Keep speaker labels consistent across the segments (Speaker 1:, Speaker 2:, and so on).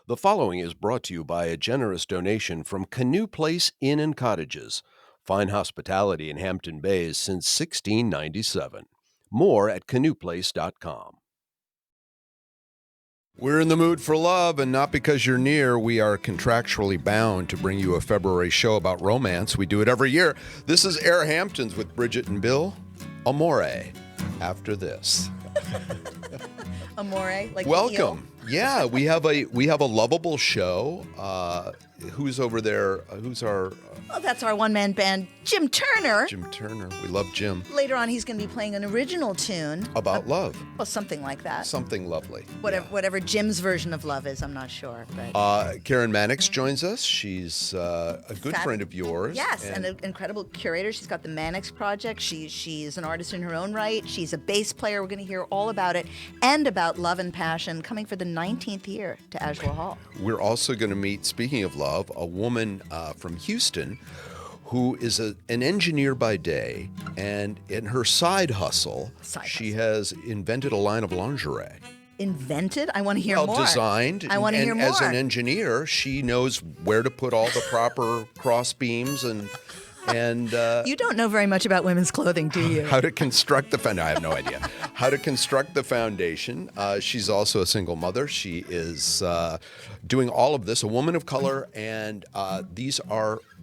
Speaker 1: The following is brought to you by a generous donation from Canoe Place Inn and Cottages, fine hospitality in Hampton Bays since 1697. More at canoeplace.com. We're in the mood for love, and not because you're near. We are contractually bound to bring you a February show about romance. We do it every year. This is AirHamptons with Bridget and Bill. Amore. After this.
Speaker 2: Amore, like
Speaker 1: Welcome. Yeah, we have a lovable show. Who's over there? Who's our
Speaker 2: Oh, that's our one-man band, Jim Turner.
Speaker 1: Jim Turner? We love Jim.
Speaker 2: Later on, he's going to be playing an original tune.
Speaker 1: About love.
Speaker 2: Well, something like that.
Speaker 1: Something lovely.
Speaker 2: Whatever Jim's version of love is, I'm not sure. But
Speaker 1: Karen Manx joins us. She's a good friend of yours.
Speaker 2: Yes, and an incredible curator. She's got the Manx Project. She's an artist in her own right. She's a bass player. We're going to hear all about it and about love and passion coming for the 19th year to Asheville Hall.
Speaker 1: We're also going to meet, speaking of love, a woman from Houston who is an engineer by day, and in her side hustle, she has invented a line of lingerie.
Speaker 2: Invented? I want to hear more.
Speaker 1: Designed.
Speaker 2: I want to hear more.
Speaker 1: As an engineer, she knows where to put all the proper cross beams and
Speaker 2: you don't know very much about women's clothing, do you?
Speaker 1: How to construct the foundation. I have no idea. How to construct the foundation. She's also a single mother. She is doing all of this, a woman of color, and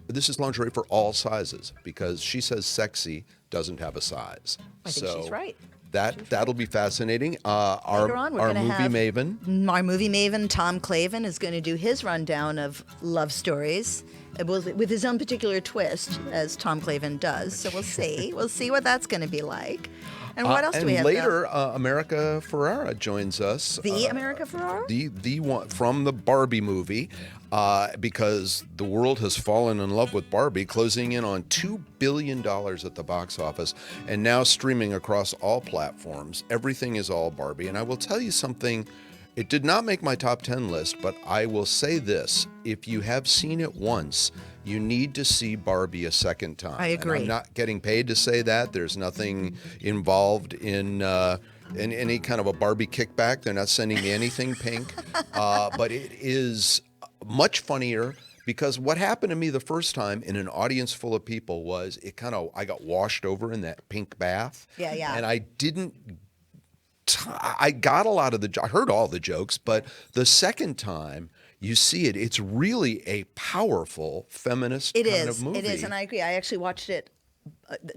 Speaker 1: this is lingerie for all sizes because she says sexy doesn't have a size.
Speaker 2: I think she's right.
Speaker 1: That'll be fascinating.
Speaker 2: Later on,
Speaker 1: our movie
Speaker 2: maven, Tom Clavin, is going to do his rundown of love stories with his own particular twist, as Tom Clavin does. So we'll see. We'll see what that's going to be like. And what else do we have?
Speaker 1: And later, America Ferrara joins us.
Speaker 2: The America Ferrara?
Speaker 1: The one from the Barbie movie, because the world has fallen in love with Barbie, closing in on $2 billion at the box office, and now streaming across all platforms. Everything is all Barbie. And I will tell you something. It did not make my top 10 list, but I will say this. If you have seen it once, you need to see Barbie a second time.
Speaker 2: I agree.
Speaker 1: And I'm not getting paid to say that. There's nothing involved in any kind of a Barbie kickback. They're not sending me anything pink. But it is much funnier because what happened to me the first time in an audience full of people was I got washed over in that pink bath.
Speaker 2: Yeah.
Speaker 1: And I got a lot of I heard all the jokes, but the second time you see it, it's really a powerful feminist kind of movie.
Speaker 2: It is, and I agree. I actually watched it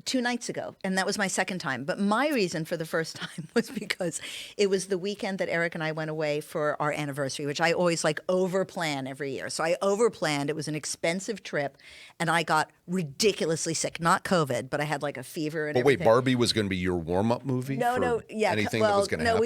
Speaker 2: 2 nights ago, and that was my second time. But my reason for the first time was because it was the weekend that Eric and I went away for our anniversary, which I always over-plan every year. So I over-planned. It was an expensive trip, and I got ridiculously sick. Not COVID, but I had a fever and everything.
Speaker 1: Wait, Barbie was going to be your warm-up movie? Anything that was going to happen?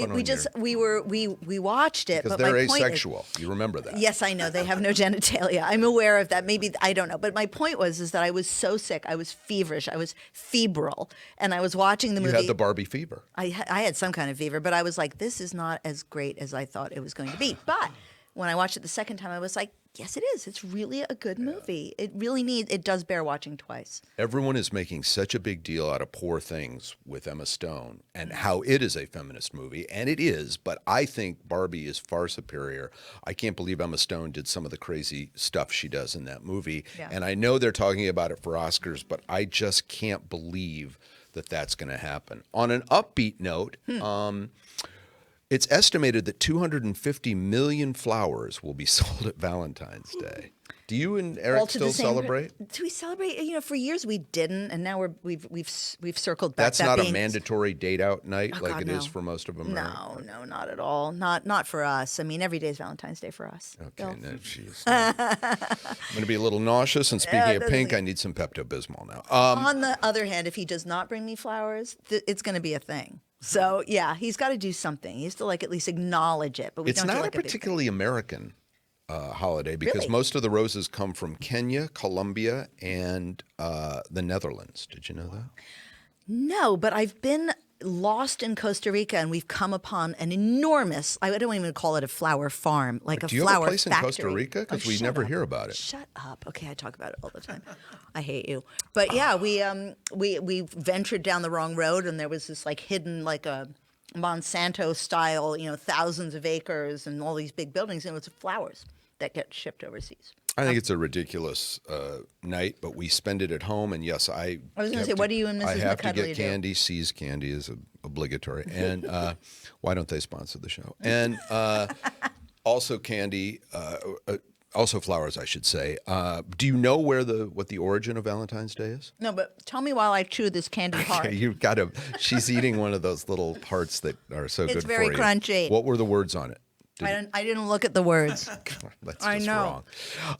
Speaker 2: We watched it.
Speaker 1: Because they're asexual. You remember that?
Speaker 2: Yes, I know. They have no genitalia. I'm aware of that. Maybe, I don't know. But my point was that I was so sick. I was feverish. I was febrile, and I was watching the movie.
Speaker 1: You had the Barbie fever.
Speaker 2: I had some kind of fever, but I was like, this is not as great as I thought it was going to be. But when I watched it the second time, I was like, yes, it is. It's really a good movie. It does bear watching twice.
Speaker 1: Everyone is making such a big deal out of Poor Things with Emma Stone and how it is a feminist movie, and it is, but I think Barbie is far superior. I can't believe Emma Stone did some of the crazy stuff she does in that movie, and I know they're talking about it for Oscars, but I just can't believe that that's going to happen. On an upbeat note, it's estimated that 250 million flowers will be sold at Valentine's Day. Do you and Eric still celebrate?
Speaker 2: Do we celebrate? For years we didn't, and now we've circled back.
Speaker 1: That's not a mandatory date out night it is for most of
Speaker 2: No,
Speaker 1: America.
Speaker 2: not at all. Not for us. I mean, every day is Valentine's Day for us.
Speaker 1: Okay, no, jeez. I'm going to be a little nauseous. And speaking of pink, I need some Pepto-Bismol now.
Speaker 2: On the other hand, if he does not bring me flowers, it's going to be a thing. So yeah, he's got to do something. He has to at least acknowledge it. But
Speaker 1: it's not a particularly American holiday because most of the roses come from Kenya, Colombia, and the Netherlands. Did you know that?
Speaker 2: No, but I've been lost in Costa Rica, and we've come upon an enormous, I don't even call it a flower farm, like a flower factory.
Speaker 1: Do you have a place in Costa Rica? Because we never hear about it.
Speaker 2: Shut up. Okay, I talk about it all the time. I hate you. But yeah, we ventured down the wrong road, and there was this hidden, Monsanto style, thousands of acres and all these big buildings, and it's flowers that get shipped overseas.
Speaker 1: I think it's a ridiculous night, but we spend it at home. And yes,
Speaker 2: I was going to say, what do you and Mrs.
Speaker 1: I have to
Speaker 2: McCudley
Speaker 1: get candy. C's candy is obligatory. And why don't they sponsor the show? And also candy, also flowers, I should say. Do you know what the origin of Valentine's Day is?
Speaker 2: No, but tell me while I chew this candy heart.
Speaker 1: Okay, you've got to. She's eating one of those little hearts that are so good for you.
Speaker 2: It's very crunchy.
Speaker 1: What were the words on it?
Speaker 2: I didn't look at the words.
Speaker 1: That's
Speaker 2: I
Speaker 1: just
Speaker 2: know.
Speaker 1: wrong.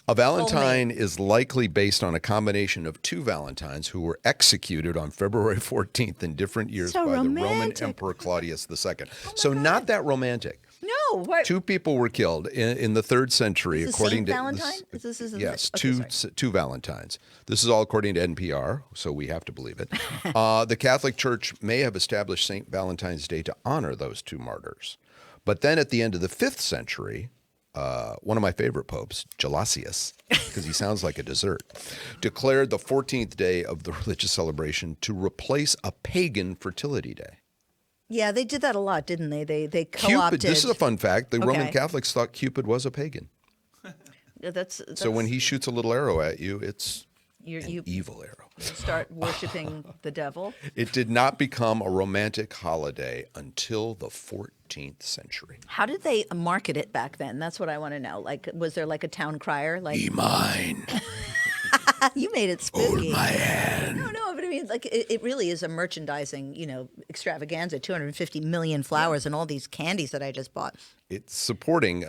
Speaker 1: A Valentine is likely based on a combination of two Valentines who were executed on February 14th in different years
Speaker 2: So
Speaker 1: by the Roman
Speaker 2: romantic.
Speaker 1: Emperor Claudius II. So not that romantic.
Speaker 2: No, what?
Speaker 1: Two people were killed in the 3rd century,
Speaker 2: Is this
Speaker 1: according
Speaker 2: Saint
Speaker 1: to
Speaker 2: Valentine?
Speaker 1: yes,
Speaker 2: okay,
Speaker 1: two Valentines. This is all according to NPR, so we have to believe it. The Catholic Church may have established Saint Valentine's Day to honor those two martyrs, but then at the end of the 5th century, one of my favorite popes, Gelasius, because he sounds like a dessert, declared the 14th day of the religious celebration to replace a pagan fertility day.
Speaker 2: Yeah, they did that a lot, didn't they? They co-opted.
Speaker 1: Cupid, this is a fun fact. The Roman
Speaker 2: Okay.
Speaker 1: Catholics thought Cupid was a pagan.
Speaker 2: That's
Speaker 1: So when he shoots a little arrow at you, it's
Speaker 2: you
Speaker 1: evil arrow.
Speaker 2: start worshiping the devil.
Speaker 1: It did not become a romantic holiday until the 14th century.
Speaker 2: How did they market it back then? That's what I want to know. Like, was there like a town crier? Like,
Speaker 1: Be mine,
Speaker 2: you made it
Speaker 1: hold
Speaker 2: spooky.
Speaker 1: my hand.
Speaker 2: No, but I mean, like, it really is a merchandising, extravaganza. 250 million flowers and all these candies that I just bought.
Speaker 1: It's supporting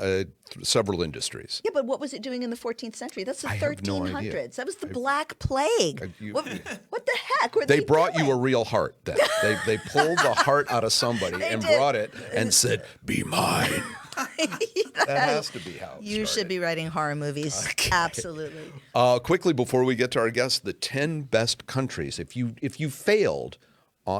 Speaker 1: several industries.
Speaker 2: Yeah, but what was it doing in the 14th century? That's the
Speaker 1: I have no
Speaker 2: 1300s.
Speaker 1: idea.
Speaker 2: That was the Black Plague.
Speaker 1: you-
Speaker 2: What the heck were
Speaker 1: They
Speaker 2: they
Speaker 1: brought
Speaker 2: doing?
Speaker 1: you a real heart then. They pulled the heart out of somebody and
Speaker 2: did.
Speaker 1: brought it and said, be mine. That has to be how it
Speaker 2: You should
Speaker 1: started.
Speaker 2: be writing horror movies.
Speaker 1: Okay.
Speaker 2: Absolutely.
Speaker 1: Quickly, before we get to our guests, the 10 best countries. If you failed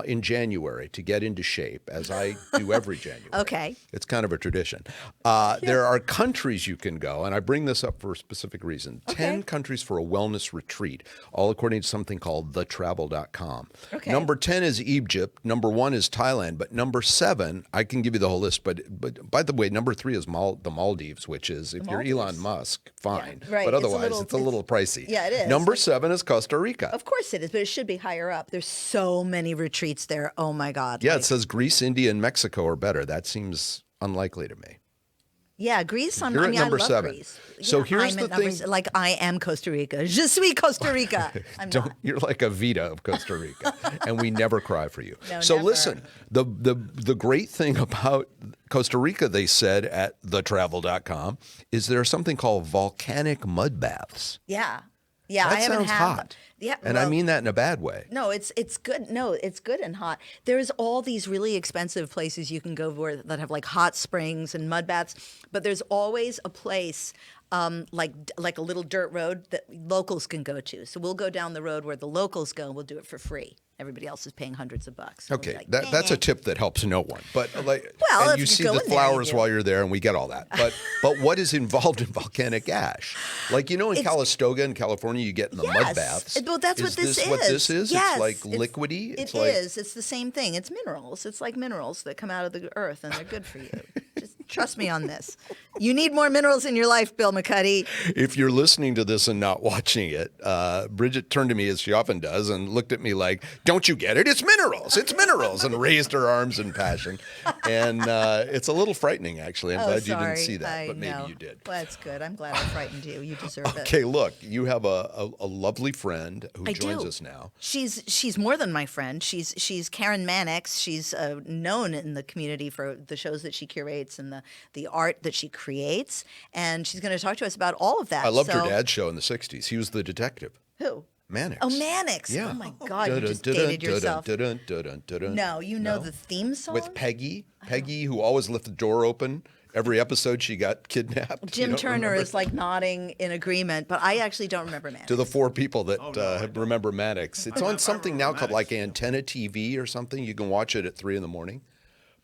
Speaker 1: in January to get into shape, as I do every January.
Speaker 2: Okay.
Speaker 1: It's kind of a tradition. There are countries you can go, and I bring this up for a specific reason. 10 countries for a wellness retreat, all according to something called thetravel.com.
Speaker 2: Okay.
Speaker 1: Number 10 is Egypt. Number 1 is Thailand. But number 7, I can give you the whole list. But by the way, number 3 is the Maldives, which is, if you're Elon Musk, fine.
Speaker 2: Yeah, right.
Speaker 1: But
Speaker 2: It's a
Speaker 1: otherwise, it's a little pricey.
Speaker 2: Yeah, it is.
Speaker 1: Number 7 is Costa Rica.
Speaker 2: Of course it is, but it should be higher up. There's so many retreats there. Oh my God.
Speaker 1: Yeah,
Speaker 2: Like,
Speaker 1: it says Greece, India, and Mexico are better. That seems unlikely to me.
Speaker 2: yeah, Greece.
Speaker 1: You're at number
Speaker 2: I love
Speaker 1: 7.
Speaker 2: Greece.
Speaker 1: So
Speaker 2: Yeah,
Speaker 1: here's
Speaker 2: I'm
Speaker 1: the
Speaker 2: at number
Speaker 1: thing.
Speaker 2: like I am Costa Rica. Je suis Costa Rica. I'm not.
Speaker 1: You're like a Vita of Costa Rica, and we never cry for you.
Speaker 2: No,
Speaker 1: so
Speaker 2: never.
Speaker 1: listen, the great thing about Costa Rica, they said at thetravel.com, is there's something called volcanic mud baths.
Speaker 2: Yeah. Yeah,
Speaker 1: That
Speaker 2: I haven't
Speaker 1: sounds
Speaker 2: had.
Speaker 1: hot.
Speaker 2: Yeah,
Speaker 1: And I
Speaker 2: well,
Speaker 1: mean that in a bad way.
Speaker 2: No, it's good. No, it's good and hot. There's all these really expensive places you can go that have like hot springs and mud baths, but there's always a place like a little dirt road that locals can go to. So we'll go down the road where the locals go and we'll do it for free. Everybody else is paying hundreds of bucks. So we'll be
Speaker 1: Okay,
Speaker 2: like,
Speaker 1: that's a
Speaker 2: "Eh."
Speaker 1: tip that helps no one. But like,
Speaker 2: Well,
Speaker 1: and
Speaker 2: if
Speaker 1: you
Speaker 2: you
Speaker 1: see
Speaker 2: go
Speaker 1: the
Speaker 2: in there, you
Speaker 1: flowers
Speaker 2: do.
Speaker 1: while you're there, and we get all that. But what is involved in volcanic ash? Like in
Speaker 2: It's-
Speaker 1: Calistoga in California, you get in the mud
Speaker 2: Yes.
Speaker 1: baths.
Speaker 2: Well, that's what this is.
Speaker 1: What this is?
Speaker 2: Yes.
Speaker 1: It's like liquidy.
Speaker 2: It
Speaker 1: like,
Speaker 2: is. It's the same thing. It's minerals. It's like minerals that come out of the earth, and they're good for you. Just trust me on this. You need more minerals in your life, Bill McCuddy.
Speaker 1: If you're listening to this and not watching it, Bridget turned to me as she often does and looked at me like, "Don't you get it? It's minerals. It's minerals," and raised her arms in passion. And it's a little frightening, actually. I'm glad you didn't see that, but maybe you did.
Speaker 2: Well, that's good. I'm glad I frightened you. You deserve it.
Speaker 1: Okay, look, you have a lovely friend who
Speaker 2: I
Speaker 1: joins
Speaker 2: do.
Speaker 1: us now.
Speaker 2: She's more than my friend. She's Karen Manx. She's known in the community for the shows that she curates and the art that she creates. And she's going to talk to us about all of that.
Speaker 1: I loved her
Speaker 2: So-
Speaker 1: dad's show in the 60s. He was the detective.
Speaker 2: Who?
Speaker 1: Mannix.
Speaker 2: Oh, Mannix.
Speaker 1: Yeah.
Speaker 2: Oh, my God. You just dated yourself.
Speaker 1: No,
Speaker 2: No, you know the theme song?
Speaker 1: With Peggy, who always left the door open. Every episode she got kidnapped. You
Speaker 2: Jim
Speaker 1: don't
Speaker 2: Turner
Speaker 1: remember?
Speaker 2: is like nodding in agreement, but I actually don't remember Mannix.
Speaker 1: To the 4 people that remember Mannix. It's on something now called like Antenna TV or something. You can watch it at 3 a.m.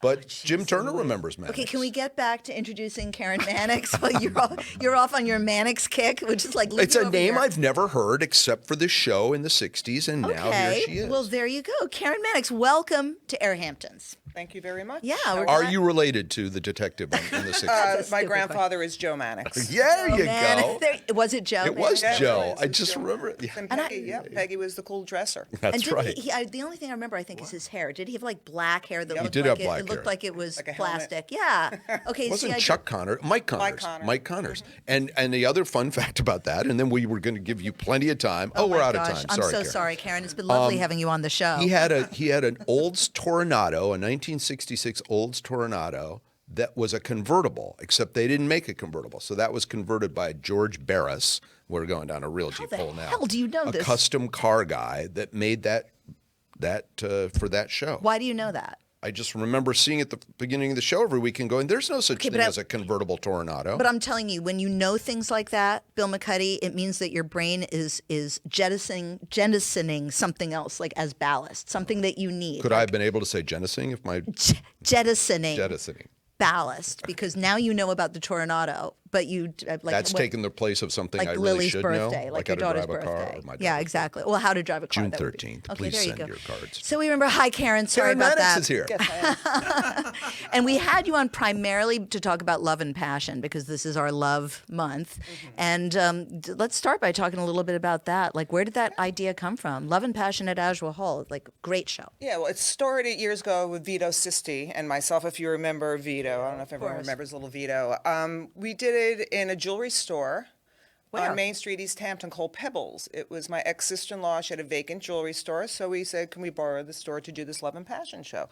Speaker 1: But Jim Turner remembers Mannix.
Speaker 2: Okay, can we get back to introducing Karen Manx? While you're off on your Mannix kick, which is like
Speaker 1: It's a
Speaker 2: over
Speaker 1: name
Speaker 2: here.
Speaker 1: I've never heard except for this show in the 60s, and now here she is.
Speaker 2: Well, there you go. Karen Manx, welcome to AirHamptons.
Speaker 3: Thank you very much.
Speaker 2: Yeah,
Speaker 3: How
Speaker 2: we're
Speaker 1: Are
Speaker 2: glad-
Speaker 1: you related to the detective in the 60s?
Speaker 3: My
Speaker 2: stupid
Speaker 3: grandfather is Joe Mannix.
Speaker 1: There you
Speaker 2: Man,
Speaker 1: go.
Speaker 2: was it Joe?
Speaker 1: It was
Speaker 2: Man?
Speaker 1: Joe.
Speaker 3: it
Speaker 1: I
Speaker 3: was
Speaker 1: just
Speaker 3: Joe
Speaker 1: remember.
Speaker 3: Mannix.
Speaker 1: Yeah,
Speaker 3: And
Speaker 2: And
Speaker 3: Peggy, Peggy was the cool dresser.
Speaker 2: And
Speaker 1: that's
Speaker 2: didn't
Speaker 1: right.
Speaker 2: the only thing I remember, I think, is his hair. Did he have like black hair that
Speaker 3: He
Speaker 2: looked
Speaker 1: did
Speaker 2: like
Speaker 1: have black
Speaker 2: it looked
Speaker 1: hair.
Speaker 2: like it was
Speaker 3: Like a helmet.
Speaker 2: plastic? Yeah. Okay.
Speaker 1: Wasn't
Speaker 2: see, I
Speaker 1: Chuck Connor, Mike Connors.
Speaker 3: Mike Connor.
Speaker 1: Mike Connors. And the other fun fact about that, and then we were going to give you plenty of time. Oh, we're
Speaker 2: my
Speaker 1: out
Speaker 2: gosh,
Speaker 1: of time.
Speaker 2: I'm
Speaker 1: Sorry,
Speaker 2: so
Speaker 1: Karen.
Speaker 2: sorry, Karen. It's been lovely having you on the show.
Speaker 1: He had an Olds Toronado, a 1966 Olds Toronado that was a convertible, except they didn't make a convertible. So that was converted by George Barris. We're going down a real deep
Speaker 2: the
Speaker 1: hole now.
Speaker 2: hell do you know
Speaker 1: a
Speaker 2: this?
Speaker 1: custom car guy that made that for that show.
Speaker 2: Why do you know that?
Speaker 1: I just remember seeing at the beginning of the show every week and going, "There's no such thing
Speaker 2: but
Speaker 1: as a convertible Toronado."
Speaker 2: But I'm telling you, when you know things like that, Bill McCuddy, it means that your brain is jettisoning something else, like as ballast, something that you need.
Speaker 1: Could I have been able to say jettisoning if my
Speaker 2: jettisoning
Speaker 1: jettisoning?
Speaker 2: ballast? Because now you know about the Toronado, but you like
Speaker 1: That's
Speaker 2: what-
Speaker 1: taken the place of something
Speaker 2: like
Speaker 1: I really
Speaker 2: Lily's
Speaker 1: should
Speaker 2: birthday,
Speaker 1: know,
Speaker 2: like
Speaker 1: how
Speaker 2: your
Speaker 1: to
Speaker 2: daughter's
Speaker 1: drive a car.
Speaker 2: birthday.
Speaker 1: Or my
Speaker 2: Yeah,
Speaker 1: daughter's
Speaker 2: exactly. Well, how to drive a car.
Speaker 1: June
Speaker 2: that would be-
Speaker 1: 13th.
Speaker 2: Okay,
Speaker 1: Please
Speaker 2: there you
Speaker 1: send
Speaker 2: go.
Speaker 1: your cards.
Speaker 2: So we remember. Hi, Karen. Sorry
Speaker 1: Karen
Speaker 2: about
Speaker 1: Manx
Speaker 2: that.
Speaker 1: is here.
Speaker 2: And we had you on primarily to talk about love and passion because this is our love month. And let's start by talking a little bit about that. Like, where did that idea come from? Love and Passion at Azure Hall, like, great show.
Speaker 3: Yeah, well, it started years ago with Vito Sisti and myself, if you remember Vito. I don't know if everyone
Speaker 2: course.
Speaker 3: remembers little Vito. We did it in a jewelry store
Speaker 2: Where?
Speaker 3: on Main Street, East Hampton, called Pebbles. It was my ex-sister-in-law. She had a vacant jewelry store, so we said, can we borrow the store to do this Love and Passion show?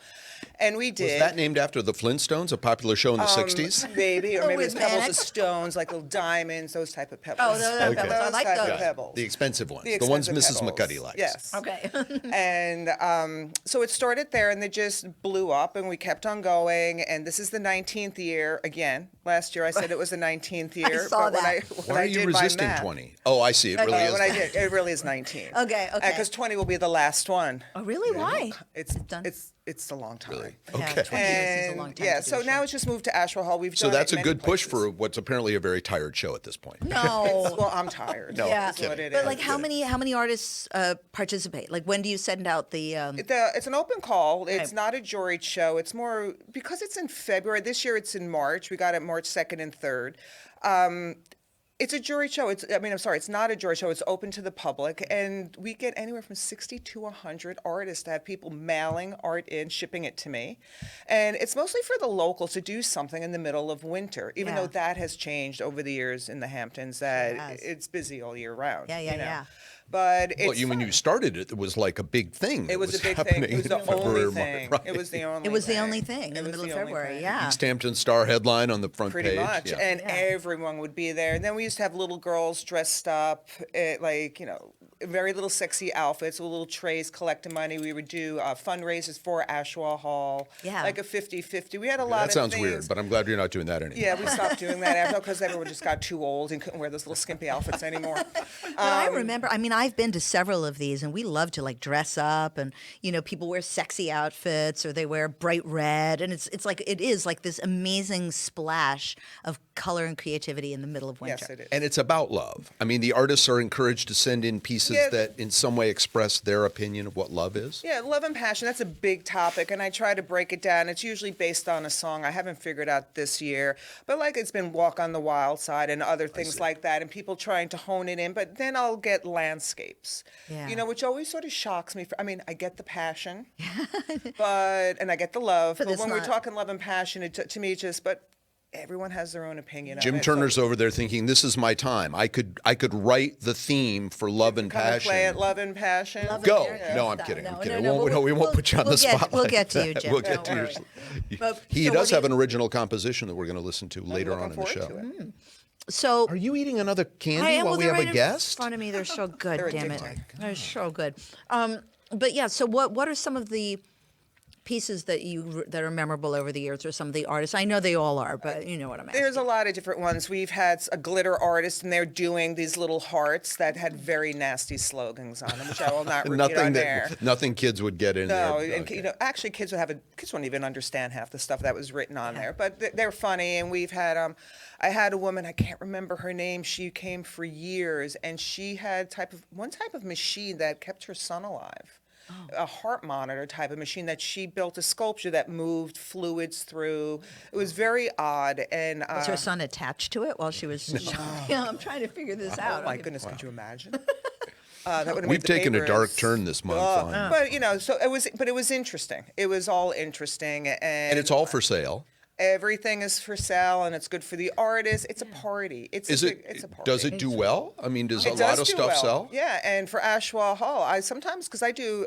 Speaker 3: And we did.
Speaker 1: Was that named after the Flintstones, a popular show in the 60s?
Speaker 3: Maybe, or maybe
Speaker 2: with
Speaker 3: it's pebbles
Speaker 2: Mannix?
Speaker 3: of stones, like little diamonds, those type of pebbles.
Speaker 2: Oh, those are pebbles. I like
Speaker 3: type
Speaker 2: those.
Speaker 3: of pebbles.
Speaker 1: The expensive ones,
Speaker 3: The
Speaker 1: the ones
Speaker 3: expensive
Speaker 1: Mrs.
Speaker 3: pebbles.
Speaker 1: McCuddy likes.
Speaker 3: Yes.
Speaker 2: Okay.
Speaker 3: And so it started there, and it just blew up, and we kept on going. And this is the 19th year again. Last year I said it was the 19th year.
Speaker 2: saw
Speaker 3: but when
Speaker 2: that.
Speaker 3: when
Speaker 1: Why are
Speaker 3: I
Speaker 1: you
Speaker 3: did my
Speaker 1: resisting
Speaker 3: math-
Speaker 1: 20? Oh, I see. It really is.
Speaker 3: when I did, it really is 19.
Speaker 2: Okay, okay.
Speaker 3: Because 20 will be the last one.
Speaker 2: Oh, really? Why?
Speaker 3: It's
Speaker 2: done?
Speaker 3: It's a long time.
Speaker 1: Really?
Speaker 2: Yeah,
Speaker 1: Okay.
Speaker 2: 20 years is a long time
Speaker 3: yeah,
Speaker 2: to do
Speaker 3: so
Speaker 2: a
Speaker 3: now
Speaker 2: show.
Speaker 3: it's just moved to Asheville Hall. We've
Speaker 1: So
Speaker 3: done
Speaker 1: that's
Speaker 3: it
Speaker 1: a
Speaker 3: many
Speaker 1: good push
Speaker 3: places.
Speaker 1: for what's apparently a very tired show at this point.
Speaker 2: No.
Speaker 3: Well, I'm tired.
Speaker 1: No,
Speaker 2: Yeah,
Speaker 3: That's what it
Speaker 2: but
Speaker 3: is.
Speaker 2: like, how many artists participate? Like, when do you send out the?
Speaker 3: It's an open call. It's not a jury show. It's more because it's in February. This year it's in March. We got it March 2nd and 3rd. It's a jury show. It's not a jury show. It's open to the public, and we get anywhere from 60 to 100 artists to have people mailing art in, shipping it to me, and it's mostly for the locals to do something in the middle of winter. Even
Speaker 2: Yeah.
Speaker 3: though that has changed over the years in the Hamptons,
Speaker 2: has.
Speaker 3: that it's busy all year round.
Speaker 2: Yeah,
Speaker 3: you know. But it's
Speaker 1: Well, when you started it, it was like a big thing.
Speaker 3: it
Speaker 1: that
Speaker 3: was a big
Speaker 1: happening
Speaker 3: thing. It was the
Speaker 1: in February,
Speaker 3: only thing.
Speaker 1: right.
Speaker 3: It was the only.
Speaker 2: It was the
Speaker 3: thing.
Speaker 2: only thing in
Speaker 3: It
Speaker 2: the
Speaker 3: was
Speaker 2: middle of
Speaker 3: the only
Speaker 2: February.
Speaker 3: thing.
Speaker 2: Yeah.
Speaker 1: East Hampton Star headline on the front
Speaker 3: Pretty
Speaker 1: page.
Speaker 3: much,
Speaker 1: Yeah.
Speaker 3: and everyone would be there. And then we used to have little girls dressed up, very little sexy outfits with little trays collecting money. We would do fundraisers for Ashwa Hall,
Speaker 2: Yeah.
Speaker 3: like a 50-50. We had a lot
Speaker 1: That
Speaker 3: of
Speaker 1: sounds
Speaker 3: things.
Speaker 1: weird, but I'm glad you're not doing that anymore.
Speaker 3: Yeah, we stopped doing that after because everyone just got too old and couldn't wear those little skimpy outfits anymore.
Speaker 2: But I remember, I've been to several of these, and we love to like dress up, and people wear sexy outfits or they wear bright red, and it's like it is like this amazing splash of color and creativity in the middle of winter.
Speaker 3: Yes, it is.
Speaker 1: And it's about love. I mean, the artists are encouraged to send in pieces
Speaker 3: Yeah.
Speaker 1: that in some way express their opinion of what love is.
Speaker 3: Yeah, love and passion, that's a big topic, and I try to break it down. It's usually based on a song I haven't figured out this year, but like it's been Walk on the Wild Side and other things like that, and people trying to hone it in, but then I'll get landscapes,
Speaker 2: Yeah.
Speaker 3: which always sort of shocks me. I get the passion, and I get the love, but
Speaker 2: it's
Speaker 3: when we're
Speaker 2: not-
Speaker 3: talking love and passion, to me it's just, but everyone has their own opinion
Speaker 1: Jim
Speaker 3: on it.
Speaker 1: Turner's
Speaker 3: so
Speaker 1: over there thinking, "This is my time. I could write the theme for Love and
Speaker 3: come and
Speaker 1: Passion."
Speaker 3: play it, love and passion.
Speaker 1: Go.
Speaker 2: Yeah.
Speaker 1: No, I'm
Speaker 2: No,
Speaker 1: kidding.
Speaker 2: no,
Speaker 1: I'm kidding.
Speaker 2: no,
Speaker 1: we won't put you on
Speaker 2: we'll
Speaker 1: the
Speaker 2: get-
Speaker 1: spotlight.
Speaker 2: we'll get to you, Jim.
Speaker 1: We'll
Speaker 2: Don't
Speaker 1: get to
Speaker 2: worry.
Speaker 1: yours.
Speaker 2: But-
Speaker 1: He
Speaker 2: so what
Speaker 1: does
Speaker 2: do
Speaker 1: have
Speaker 2: you-
Speaker 1: an original composition that we're going to listen to later
Speaker 3: looking
Speaker 1: on in the
Speaker 3: forward
Speaker 1: show.
Speaker 3: to it.
Speaker 2: So
Speaker 1: Are you eating another candy
Speaker 2: I am.
Speaker 1: while
Speaker 2: Well,
Speaker 1: we
Speaker 2: they're
Speaker 1: have
Speaker 2: right
Speaker 1: a
Speaker 2: in
Speaker 1: guest?
Speaker 2: front of me. They're so good.
Speaker 3: They're
Speaker 2: Damn it.
Speaker 3: addicting.
Speaker 2: They're so good. But yeah. So what are some of the pieces that are memorable over the years, or some of the artists? I know they all are, but you know what I'm asking.
Speaker 3: There's a lot of different ones. We've had a glitter artist, and they're doing these little hearts that had very nasty slogans on them, which I will not repeat on there.
Speaker 1: Nothing kids would get in
Speaker 3: No,
Speaker 1: there.
Speaker 3: and
Speaker 1: Okay.
Speaker 3: actually, kids wouldn't even understand half the stuff that was written on there. But they're funny, and we've had. I had a woman, I can't remember her name. She came for years, and she had one type of machine that kept her son alive. a heart monitor type of machine that she built a sculpture that moved fluids through. It was very odd. And
Speaker 2: Was her son attached to it while she was? Yeah, I'm trying to figure this out.
Speaker 3: oh my goodness, could you imagine? That would have
Speaker 1: We've
Speaker 3: made the
Speaker 1: taken a
Speaker 3: papers.
Speaker 1: dark turn this month on.
Speaker 3: But so it was interesting. It was all interesting,
Speaker 1: And it's all for sale.
Speaker 3: everything is for sale, and it's good for the artist. It's a party. It's a party.
Speaker 1: Does it do well? I mean, does a
Speaker 3: It
Speaker 1: lot
Speaker 3: does
Speaker 1: of
Speaker 3: do
Speaker 1: stuff
Speaker 3: well.
Speaker 1: sell?
Speaker 3: Yeah, and for Ashwa Hall, I sometimes, because I do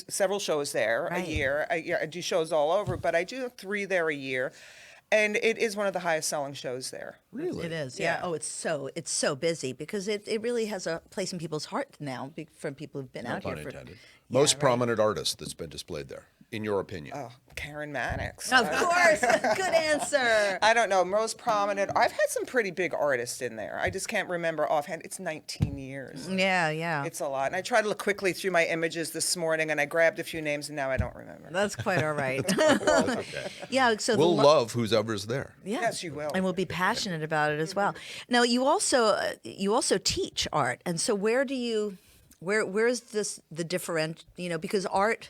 Speaker 3: several shows there
Speaker 2: Right.
Speaker 3: a year. I do shows all over, but I do 3 there a year, and it is one of the highest selling shows there.
Speaker 1: Really?
Speaker 2: It is, yeah.
Speaker 3: Yeah.
Speaker 2: Oh, it's so busy because it really has a place in people's heart now from people who've been
Speaker 1: No
Speaker 2: out
Speaker 1: pun
Speaker 2: here for.
Speaker 1: intended.
Speaker 2: Yeah,
Speaker 1: Most
Speaker 2: right.
Speaker 1: prominent artist that's been displayed there, in your opinion.
Speaker 3: Oh, Karen Manx.
Speaker 2: Of course, good answer.
Speaker 3: I don't know, most prominent. I've had some pretty big artists in there. I just can't remember offhand. It's 19 years.
Speaker 2: Yeah, yeah.
Speaker 3: It's a lot. And I tried to look quickly through my images this morning, and I grabbed a few names, and now I don't remember.
Speaker 2: That's quite all right. Yeah, so
Speaker 1: We'll
Speaker 2: the
Speaker 1: love whoever's there.
Speaker 2: yeah.
Speaker 3: Yes, you will.
Speaker 2: And we'll be passionate about it as well. Now, you also teach art, and so where's the different? Because art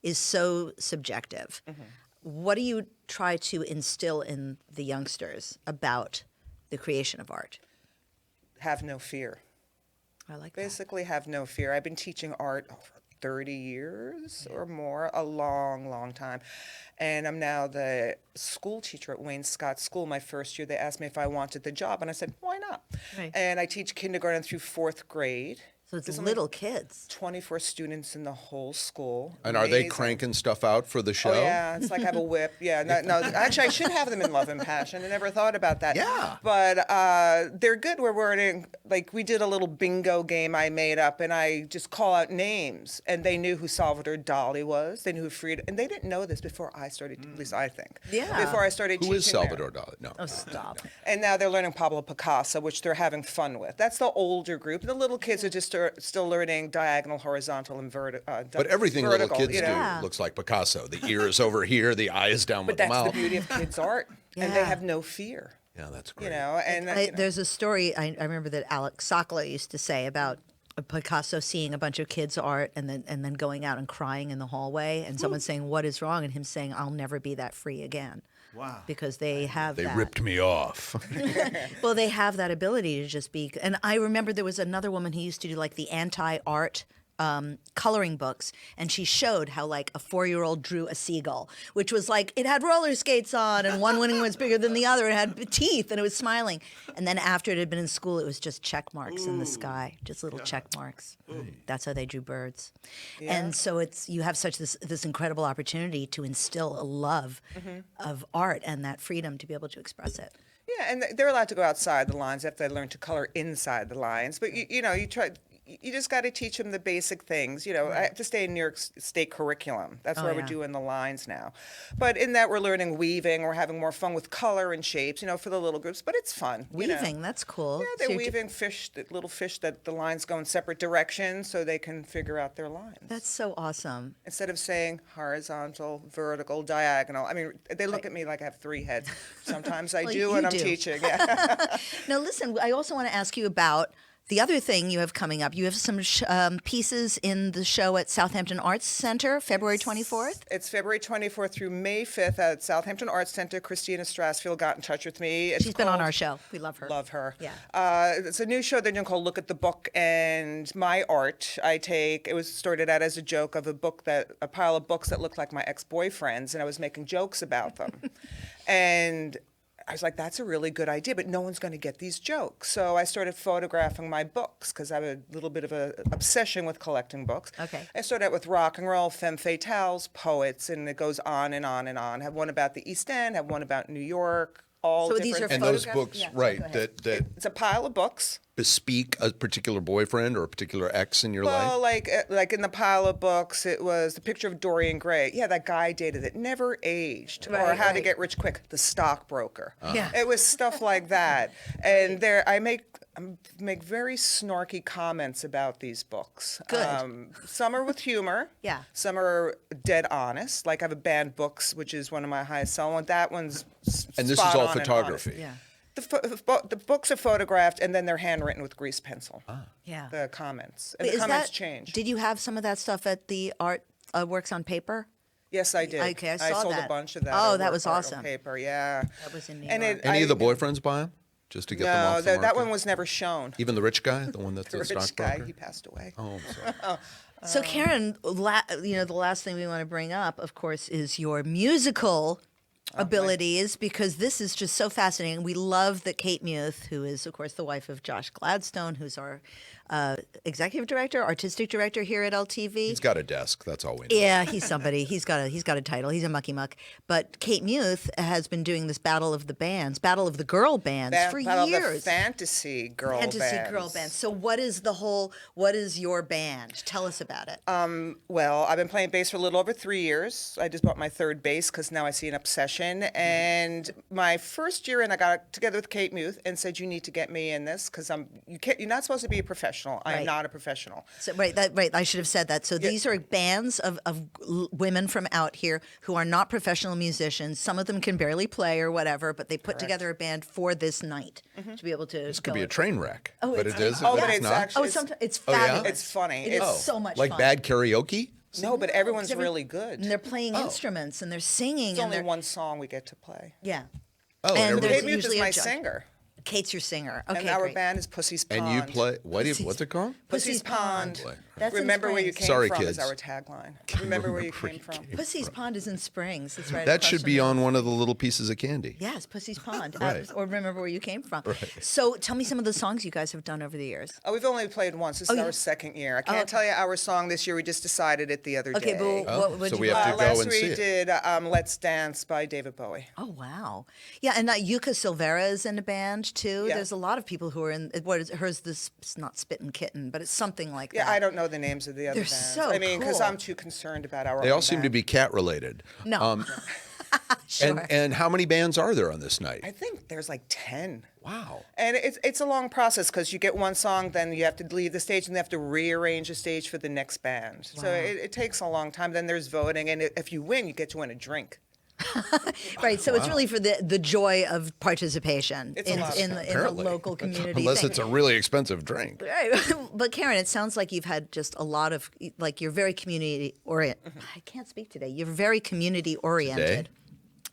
Speaker 2: is so subjective. What do you try to instill in the youngsters about the creation of art?
Speaker 3: Have no fear.
Speaker 2: I like that.
Speaker 3: Basically, have no fear. I've been teaching art for 30 years or more, a long, long time. And I'm now the school teacher at Wayne Scott School. My first year, they asked me if I wanted the job, and I said, why not?
Speaker 2: Right.
Speaker 3: And I teach kindergarten through 4th grade.
Speaker 2: So it's
Speaker 3: There's only
Speaker 2: little kids.
Speaker 3: 24 students in the whole school.
Speaker 1: And are they
Speaker 3: Amazing.
Speaker 1: cranking stuff out for the show?
Speaker 3: Oh, yeah, it's like I have a whip. Yeah, no, actually, I should have them in Love and Passion. I never thought about that.
Speaker 1: Yeah.
Speaker 3: But they're good. We're learning, like, we did a little bingo game I made up, and I just call out names, and they knew who Salvador Dali was. They knew who Frida, and they didn't know this before I started, at least I think.
Speaker 2: Yeah.
Speaker 3: Before I started
Speaker 1: Who
Speaker 3: teaching
Speaker 1: is
Speaker 3: there.
Speaker 1: Salvador Dali? No.
Speaker 2: Oh, stop.
Speaker 3: And now they're learning Pablo Picasso, which they're having fun with. That's the older group. The little kids are just still learning diagonal, horizontal, and vertical.
Speaker 1: But everything little kids do
Speaker 2: Yeah.
Speaker 1: looks like Picasso. The ear is over here, the eye is down
Speaker 3: But
Speaker 1: with the
Speaker 3: that's
Speaker 1: mouth.
Speaker 3: the beauty of kids' art, and they
Speaker 2: Yeah.
Speaker 3: have no fear.
Speaker 1: Yeah, that's great.
Speaker 3: You know, and you know.
Speaker 2: There's a story I remember that Alex Sokolow used to say about Picasso seeing a bunch of kids' art and then going out and crying in the hallway, and someone saying, "What is wrong?" and him saying, "I'll never be that free again."
Speaker 4: Wow.
Speaker 2: Because they have
Speaker 1: They
Speaker 2: that.
Speaker 1: ripped me off.
Speaker 2: Well, they have that ability to just be. And I remember there was another woman who used to do like the anti-art coloring books, and she showed how like a 4-year-old drew a seagull, which was like it had roller skates on, and one wing was bigger than the other, and had teeth, and it was smiling. And then after it had been in school, it was just check marks in the sky, just little check marks. That's how they drew birds. And so you have such this incredible opportunity to instill a love of art and that freedom to be able to express it.
Speaker 3: Yeah, and they're allowed to go outside the lines after they learn to color inside the lines. But you just got to teach them the basic things. You know, I have to stay in New York State curriculum. That's where we're
Speaker 2: yeah.
Speaker 3: doing the lines now. But in that, we're learning weaving. We're having more fun with color and shapes. You know, for the little groups. But it's fun. you know.
Speaker 2: Weaving, that's cool.
Speaker 3: Yeah,
Speaker 2: So
Speaker 3: they're
Speaker 2: you're
Speaker 3: weaving little fish that the lines go in separate directions so they can figure out their lines.
Speaker 2: That's so awesome.
Speaker 3: Instead of saying horizontal, vertical, diagonal. I mean, they look at me like I have 3 heads. Sometimes I
Speaker 2: Well,
Speaker 3: do
Speaker 2: you
Speaker 3: when I'm
Speaker 2: do.
Speaker 3: teaching. Yeah.
Speaker 2: Now, listen, I also want to ask you about the other thing you have coming up. You have some pieces in the show at Southampton Arts Center, February 24th.
Speaker 3: It's February 24th through May 5th at Southampton Arts Center. Christina Strassfield got in touch with me.
Speaker 2: She's been on our show. We love her.
Speaker 3: Love her.
Speaker 2: Yeah.
Speaker 3: It's a new show they're doing called Look at the Book, and my art it was started out as a joke of a pile of books that looked like my ex-boyfriends, and I was making jokes about them. And I was like, that's a really good idea, but no one's going to get these jokes. So I started photographing my books because I have a little bit of an obsession with collecting books.
Speaker 2: Okay.
Speaker 3: I started out with rock and roll, femme fatales, poets, and it goes on and on and on. I have one about the East End, I have one about New York, all
Speaker 2: So
Speaker 3: different.
Speaker 2: these are
Speaker 1: And those
Speaker 2: photographs?
Speaker 1: books,
Speaker 2: Yeah,
Speaker 1: right,
Speaker 2: go ahead.
Speaker 1: that
Speaker 3: It's a pile of books.
Speaker 1: bespeak a particular boyfriend or a particular ex in your
Speaker 3: Well,
Speaker 1: life?
Speaker 3: like in the pile of books, it was the picture of Dorian Gray. Yeah, that guy I dated that never aged. Or
Speaker 2: Right,
Speaker 3: How to
Speaker 2: right.
Speaker 3: Get Rich Quick, the stockbroker.
Speaker 2: Yeah.
Speaker 3: It was stuff like that. And I make very snarky comments about these books.
Speaker 2: Good.
Speaker 3: Some are with humor.
Speaker 2: Yeah.
Speaker 3: Some are dead honest. Like I have a banned books, which is one of my highest selling. That one's
Speaker 1: And this is
Speaker 3: spot
Speaker 1: all
Speaker 3: on and
Speaker 1: photography.
Speaker 2: Yeah.
Speaker 3: the books are photographed and then they're handwritten with grease pencil.
Speaker 2: Yeah.
Speaker 3: The comments. And
Speaker 2: Wait,
Speaker 3: the
Speaker 2: is
Speaker 3: comments
Speaker 2: that-
Speaker 3: change.
Speaker 2: Did you have some of that stuff at the art works on paper?
Speaker 3: Yes, I did.
Speaker 2: Okay, I saw
Speaker 3: sold
Speaker 2: that.
Speaker 3: a bunch of that.
Speaker 2: Oh,
Speaker 3: I
Speaker 2: that
Speaker 3: worked
Speaker 2: was
Speaker 3: art on
Speaker 2: awesome.
Speaker 3: paper, yeah.
Speaker 2: That was in New
Speaker 3: And
Speaker 2: York.
Speaker 1: Any of the boyfriends buy them just to get them off the market?
Speaker 3: that one was never shown.
Speaker 1: Even the rich guy, the one that's
Speaker 3: The
Speaker 1: a
Speaker 3: rich guy,
Speaker 1: stockbroker?
Speaker 3: he passed away.
Speaker 1: Oh, I'm sorry.
Speaker 2: So Karen, the last thing we want to bring up, of course, is your musical abilities, because this is just so fascinating. We love that Kate Muth, who is, of course, the wife of Josh Gladstone, who's our executive director, artistic director here at LTV.
Speaker 1: He's got a desk. That's all we know.
Speaker 2: Yeah, he's somebody. He's got a title. He's a mucky muck. But Kate Muth has been doing this battle of the bands, battle of the girl bands for
Speaker 3: Battle of the
Speaker 2: years.
Speaker 3: fantasy girl bands.
Speaker 2: So what is your band? Tell us about it.
Speaker 3: Well, I've been playing bass for a little over 3 years. I just bought my third bass because now I see an obsession. And my first year in, I got together with Kate Muth and said, "You need to get me in this because you're not supposed to be a professional. I am
Speaker 2: Right.
Speaker 3: not a professional."
Speaker 2: So, right. I should have said that. So these are bands of women from out here who are not professional musicians. Some of them can barely play or whatever, but they put together a band for this night to be able to.
Speaker 1: This could be a train wreck.
Speaker 2: Oh,
Speaker 1: but
Speaker 2: it's-
Speaker 1: it is.
Speaker 3: Oh,
Speaker 1: if
Speaker 3: but
Speaker 1: it's
Speaker 3: it's
Speaker 1: not.
Speaker 3: actually-
Speaker 2: It's
Speaker 1: Oh, yeah?
Speaker 2: fabulous.
Speaker 3: It's funny.
Speaker 2: It is
Speaker 3: It's-
Speaker 2: so much
Speaker 1: Like
Speaker 2: fun.
Speaker 1: bad karaoke?
Speaker 3: No, but everyone's
Speaker 2: Because
Speaker 3: really good.
Speaker 2: And they're playing instruments and they're singing.
Speaker 3: It's
Speaker 2: and
Speaker 3: only
Speaker 2: they're,
Speaker 3: one song we get to play.
Speaker 2: Yeah.
Speaker 1: Oh,
Speaker 2: And
Speaker 1: everybody-
Speaker 2: there's
Speaker 3: Kate Muth is
Speaker 2: usually a
Speaker 3: my
Speaker 2: judge.
Speaker 3: singer.
Speaker 2: Kate's your singer. Okay,
Speaker 3: And our
Speaker 2: great.
Speaker 3: band is Pussy's Pond.
Speaker 1: and you play, what's it called?
Speaker 3: Pussy's Pond.
Speaker 2: That's in
Speaker 3: Remember where you
Speaker 2: Springs.
Speaker 3: came
Speaker 1: Sorry,
Speaker 3: from
Speaker 1: kids.
Speaker 3: is our tagline. Remember where you came from.
Speaker 2: Pussy's Pond is in Springs. It's right.
Speaker 1: That
Speaker 2: across
Speaker 1: should
Speaker 2: from
Speaker 1: be
Speaker 2: the-
Speaker 1: on one of the little pieces of candy.
Speaker 2: Yes, Pussy's Pond.
Speaker 1: Right.
Speaker 2: Or remember where you came from. So tell me some of the songs you guys have done over the years.
Speaker 3: Oh, we've only played once. This is
Speaker 2: yeah.
Speaker 3: our second year. I can't tell you our song this year. We just decided it the other
Speaker 2: Okay,
Speaker 3: day.
Speaker 2: but what would
Speaker 1: so
Speaker 2: you
Speaker 1: we have to go
Speaker 3: Last
Speaker 1: and
Speaker 3: we
Speaker 1: see it.
Speaker 3: did Let's Dance by David Bowie.
Speaker 2: Oh wow, yeah, and Yuka Silvera is in a band too.
Speaker 3: Yeah.
Speaker 2: There's a lot of people who are in. What is hers? This it's not Spittin' Kitten, but it's something like
Speaker 3: Yeah,
Speaker 2: that.
Speaker 3: I don't know the names of the other
Speaker 2: They're
Speaker 3: bands.
Speaker 2: so
Speaker 3: I mean, because
Speaker 2: cool.
Speaker 3: I'm too concerned about our
Speaker 1: They
Speaker 3: own
Speaker 1: all seem to
Speaker 3: band.
Speaker 1: be cat related.
Speaker 2: No. Sure.
Speaker 1: And how many bands are there on this night?
Speaker 3: I think there's like 10.
Speaker 1: Wow.
Speaker 3: And it's a long process because you get one song, then you have to leave the stage and they have to rearrange the stage for the next band. So it takes a long time. Then there's voting, and if you win, you get to win a drink.
Speaker 2: Right, so it's really for the joy of participation
Speaker 3: It's a lot of
Speaker 2: in
Speaker 3: fun.
Speaker 2: the
Speaker 1: Apparently.
Speaker 2: local community.
Speaker 1: Unless
Speaker 2: thing.
Speaker 1: it's a really expensive drink.
Speaker 2: Right. But Karen, it sounds like you've had just a lot of you're very community oriented. I can't speak today. You're very community oriented.
Speaker 1: Today?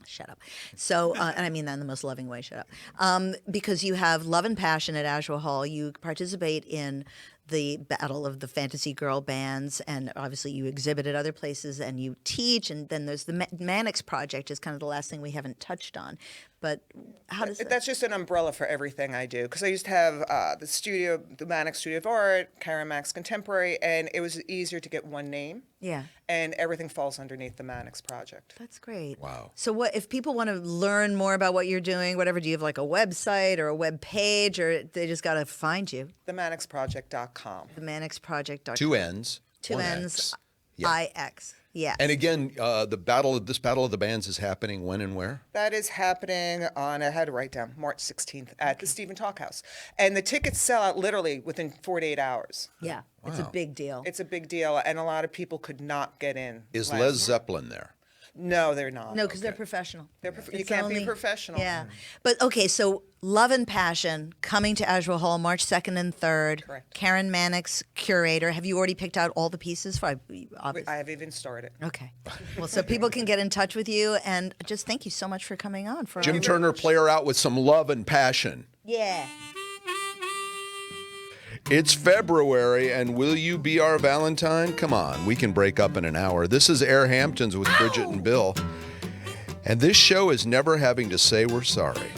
Speaker 2: Shut up. So, and I mean that in the most loving way. Shut up. Because you have love and passion at Asheville Hall. You participate in the battle of the fantasy girl bands, and obviously you exhibit at other places and you teach. And then there's the Manx project is kind of the last thing we haven't touched on. But how does that?
Speaker 3: That's just an umbrella for everything I do. Because I used to have the Manx Studio of Art, Karen Manx Contemporary, and it was easier to get one name.
Speaker 2: Yeah.
Speaker 3: And everything falls underneath the Manx project.
Speaker 2: That's great.
Speaker 1: Wow.
Speaker 2: So what if people want to learn more about what you're doing, whatever, do you have like a website or a web page, or they just got to find you?
Speaker 3: TheManxProject.com.
Speaker 2: TheManixProject.com.
Speaker 1: Two N's.
Speaker 2: Two
Speaker 1: one
Speaker 2: N's.
Speaker 1: X. Yeah.
Speaker 2: IX. Yeah.
Speaker 1: And again, this battle of the bands is happening when and where?
Speaker 3: That is happening on, I had to write down, March 16th at the Stephen Talk House. And the tickets sell out literally within 48 hours.
Speaker 2: Yeah. It's a
Speaker 1: Wow.
Speaker 2: big deal.
Speaker 3: It's a big deal, and a lot of people could not get in.
Speaker 1: Is
Speaker 3: last
Speaker 1: Les
Speaker 3: year.
Speaker 1: Zeppelin there?
Speaker 3: No, they're not.
Speaker 2: No, because they're professional.
Speaker 3: You
Speaker 2: It's
Speaker 3: can't
Speaker 2: only-
Speaker 3: be professional.
Speaker 2: Yeah. But okay, so Love and Passion coming to Asheville Hall March 2nd and 3rd.
Speaker 3: Correct.
Speaker 2: Karen Manx, curator. Have you already picked out all the pieces?
Speaker 3: I have even started.
Speaker 2: Okay. Well, so people can get in touch with you, and just thank you so much for coming on. For
Speaker 1: Jim
Speaker 2: our-
Speaker 1: Turner, play her out with some love and passion.
Speaker 2: Yeah.
Speaker 1: It's February, and will you be our Valentine? Come on, we can break up in an hour. This is AirHamptons with Bridget and Bill. And this show is never having to say we're sorry.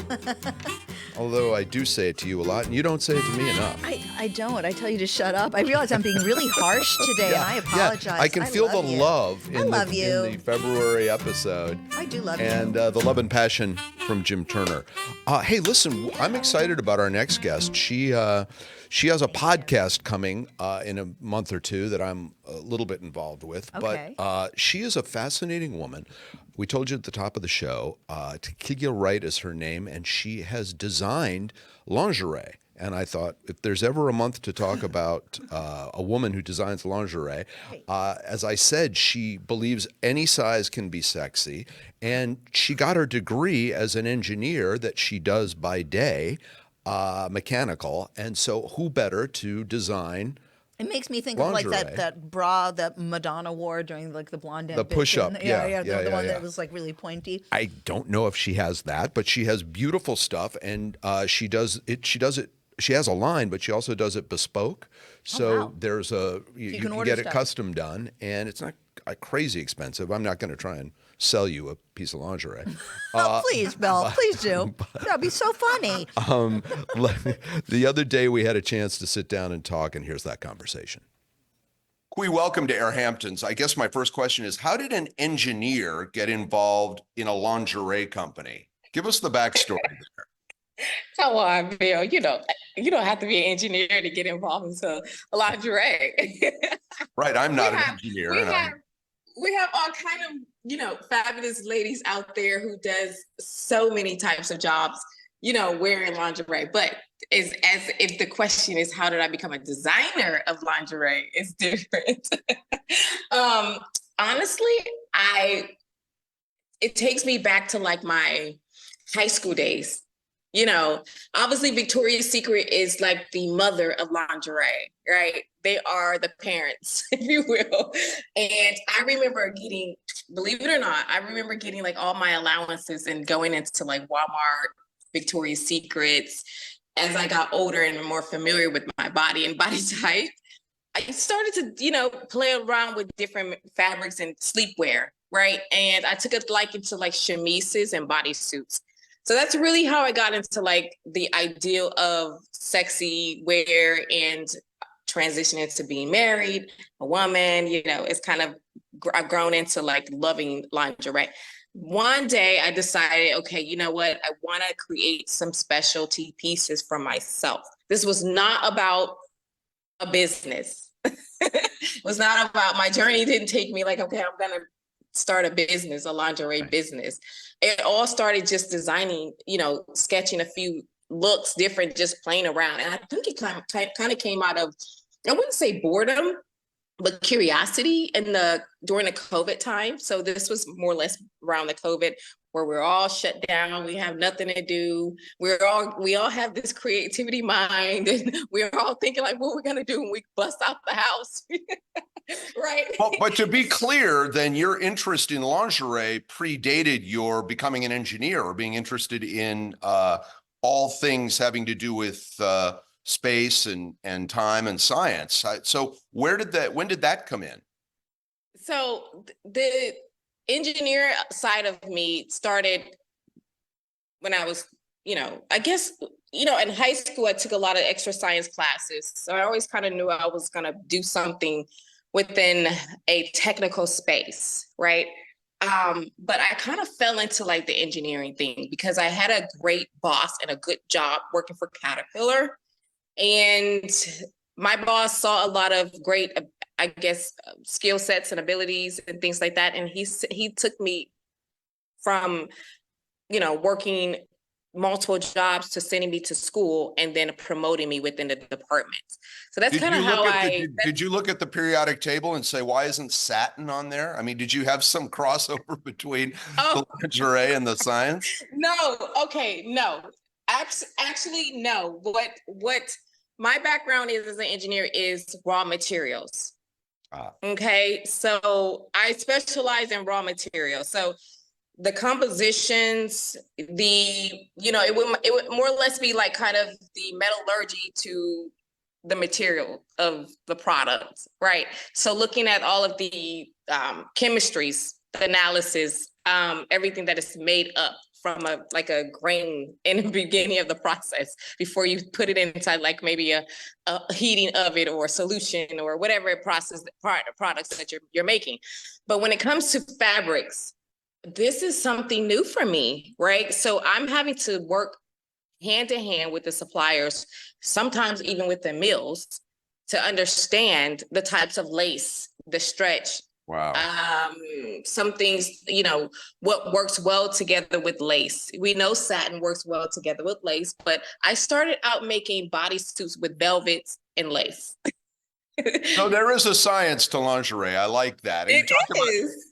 Speaker 1: Although I do say it to you a lot, and you don't say it to me enough.
Speaker 2: I don't. I tell you to shut up. I realize I'm being really harsh today, and I apologize.
Speaker 1: Yeah, I can feel the
Speaker 2: you.
Speaker 1: love in
Speaker 2: love you.
Speaker 1: the February episode.
Speaker 2: I do love
Speaker 1: and
Speaker 2: you.
Speaker 1: the love and passion from Jim Turner. Hey, listen, I'm excited about our next guest. She has a podcast coming in a month or two that I'm a little bit involved with.
Speaker 2: Okay.
Speaker 1: But she is a fascinating woman. We told you at the top of the show, Tequila Wright is her name, and she has designed lingerie. And I thought, if there's ever a month to talk about a woman who designs lingerie, as I said, she believes any size can be sexy. And she got her degree as an engineer that she does by day, mechanical. And so who better to design
Speaker 2: It makes me think of like
Speaker 1: lingerie.
Speaker 2: that bra that Madonna wore during like the Blonde Ambition.
Speaker 1: push-up, yeah,
Speaker 2: the one
Speaker 1: yeah.
Speaker 2: that was like really pointy.
Speaker 1: I don't know if she has that, but she has beautiful stuff, and she does it. She has a line, but she also does it bespoke. So
Speaker 2: wow.
Speaker 1: there's you
Speaker 2: can
Speaker 1: can
Speaker 2: order
Speaker 1: get it
Speaker 2: stuff.
Speaker 1: custom done, and it's not crazy expensive. I'm not going to try and sell you a piece of lingerie.
Speaker 2: Oh, please, Bill, please do. That'd be so funny.
Speaker 1: The other day we had a chance to sit down and talk, and here's that conversation. Welcome to AirHamptons. I guess my first question is, how did an engineer get involved in a lingerie company? Give us the backstory there.
Speaker 4: Come on, Bill. You don't have to be an engineer to get involved into lingerie.
Speaker 1: Right, I'm not an
Speaker 4: have-
Speaker 1: engineer.
Speaker 4: we have all kind of, fabulous ladies out there who does so many types of jobs, wearing lingerie. But as if the question is, how did I become a designer of lingerie? It's different. Honestly, it takes me back to like my high school days. Obviously Victoria's Secret is like the mother of lingerie, right? They are the parents, if you will. And I remember getting, believe it or not, like all my allowances and going into like Walmart, Victoria's Secrets. As I got older and more familiar with my body and body type, I started to, play around with different fabrics and sleepwear, right? And I took a liking to like chemises and bodysuits. So that's really how I got into like the ideal of sexy wear and transitioning to being married, a woman, it's kind of, I've grown into like loving lingerie. One day I decided, okay, you know what? I want to create some specialty pieces for myself. This was not about a business. It was not about, my journey didn't take me like, okay, I'm going to start a business, a lingerie business. It all started just designing, sketching a few looks different, just playing around. And I think it kind of came out of, I wouldn't say boredom, but curiosity during the COVID time. So this was more or less around the COVID where we're all shut down. We have nothing to do. We all have this creativity mind, and we're all thinking like, what we're going to do when we bust out the house. Right.
Speaker 1: Well, but to be clear, then your interest in lingerie predated your becoming an engineer or being interested in all things having to do with space and time and science. So when did that come in?
Speaker 4: So the engineer side of me started when I was, I guess, in high school, I took a lot of extra science classes. So I always kind of knew I was going to do something within a technical space, right? But I kind of fell into like the engineering thing because I had a great boss and a good job working for Caterpillar. And my boss saw a lot of great, I guess, skill sets and abilities and things like that. And he took me from, working multiple jobs to sending me to school and then promoting me within the department. So that's kind of how
Speaker 1: did you look at the periodic table and say, why isn't satin on there? I mean, did you have some crossover between the lingerie and the science?
Speaker 4: No. Okay. No, actually, no. What my background is as an engineer is raw materials. Okay. So I specialize in raw materials. So the compositions, it would more or less be like kind of the metallurgy to the material of the product, right? So looking at all of the chemistries, the analysis, everything that is made up from a grain in the beginning of the process before you put it inside like maybe a heating of it or a solution or whatever products that you're making. But when it comes to fabrics, this is something new for me, right? So I'm having to work hand to hand with the suppliers, sometimes even with the mills, to understand the types of lace, the stretch.
Speaker 1: Wow.
Speaker 4: Some things, what works well together with lace. We know satin works well together with lace, but I started out making bodysuits with velvets and lace.
Speaker 1: So there is a science to lingerie. I like that. And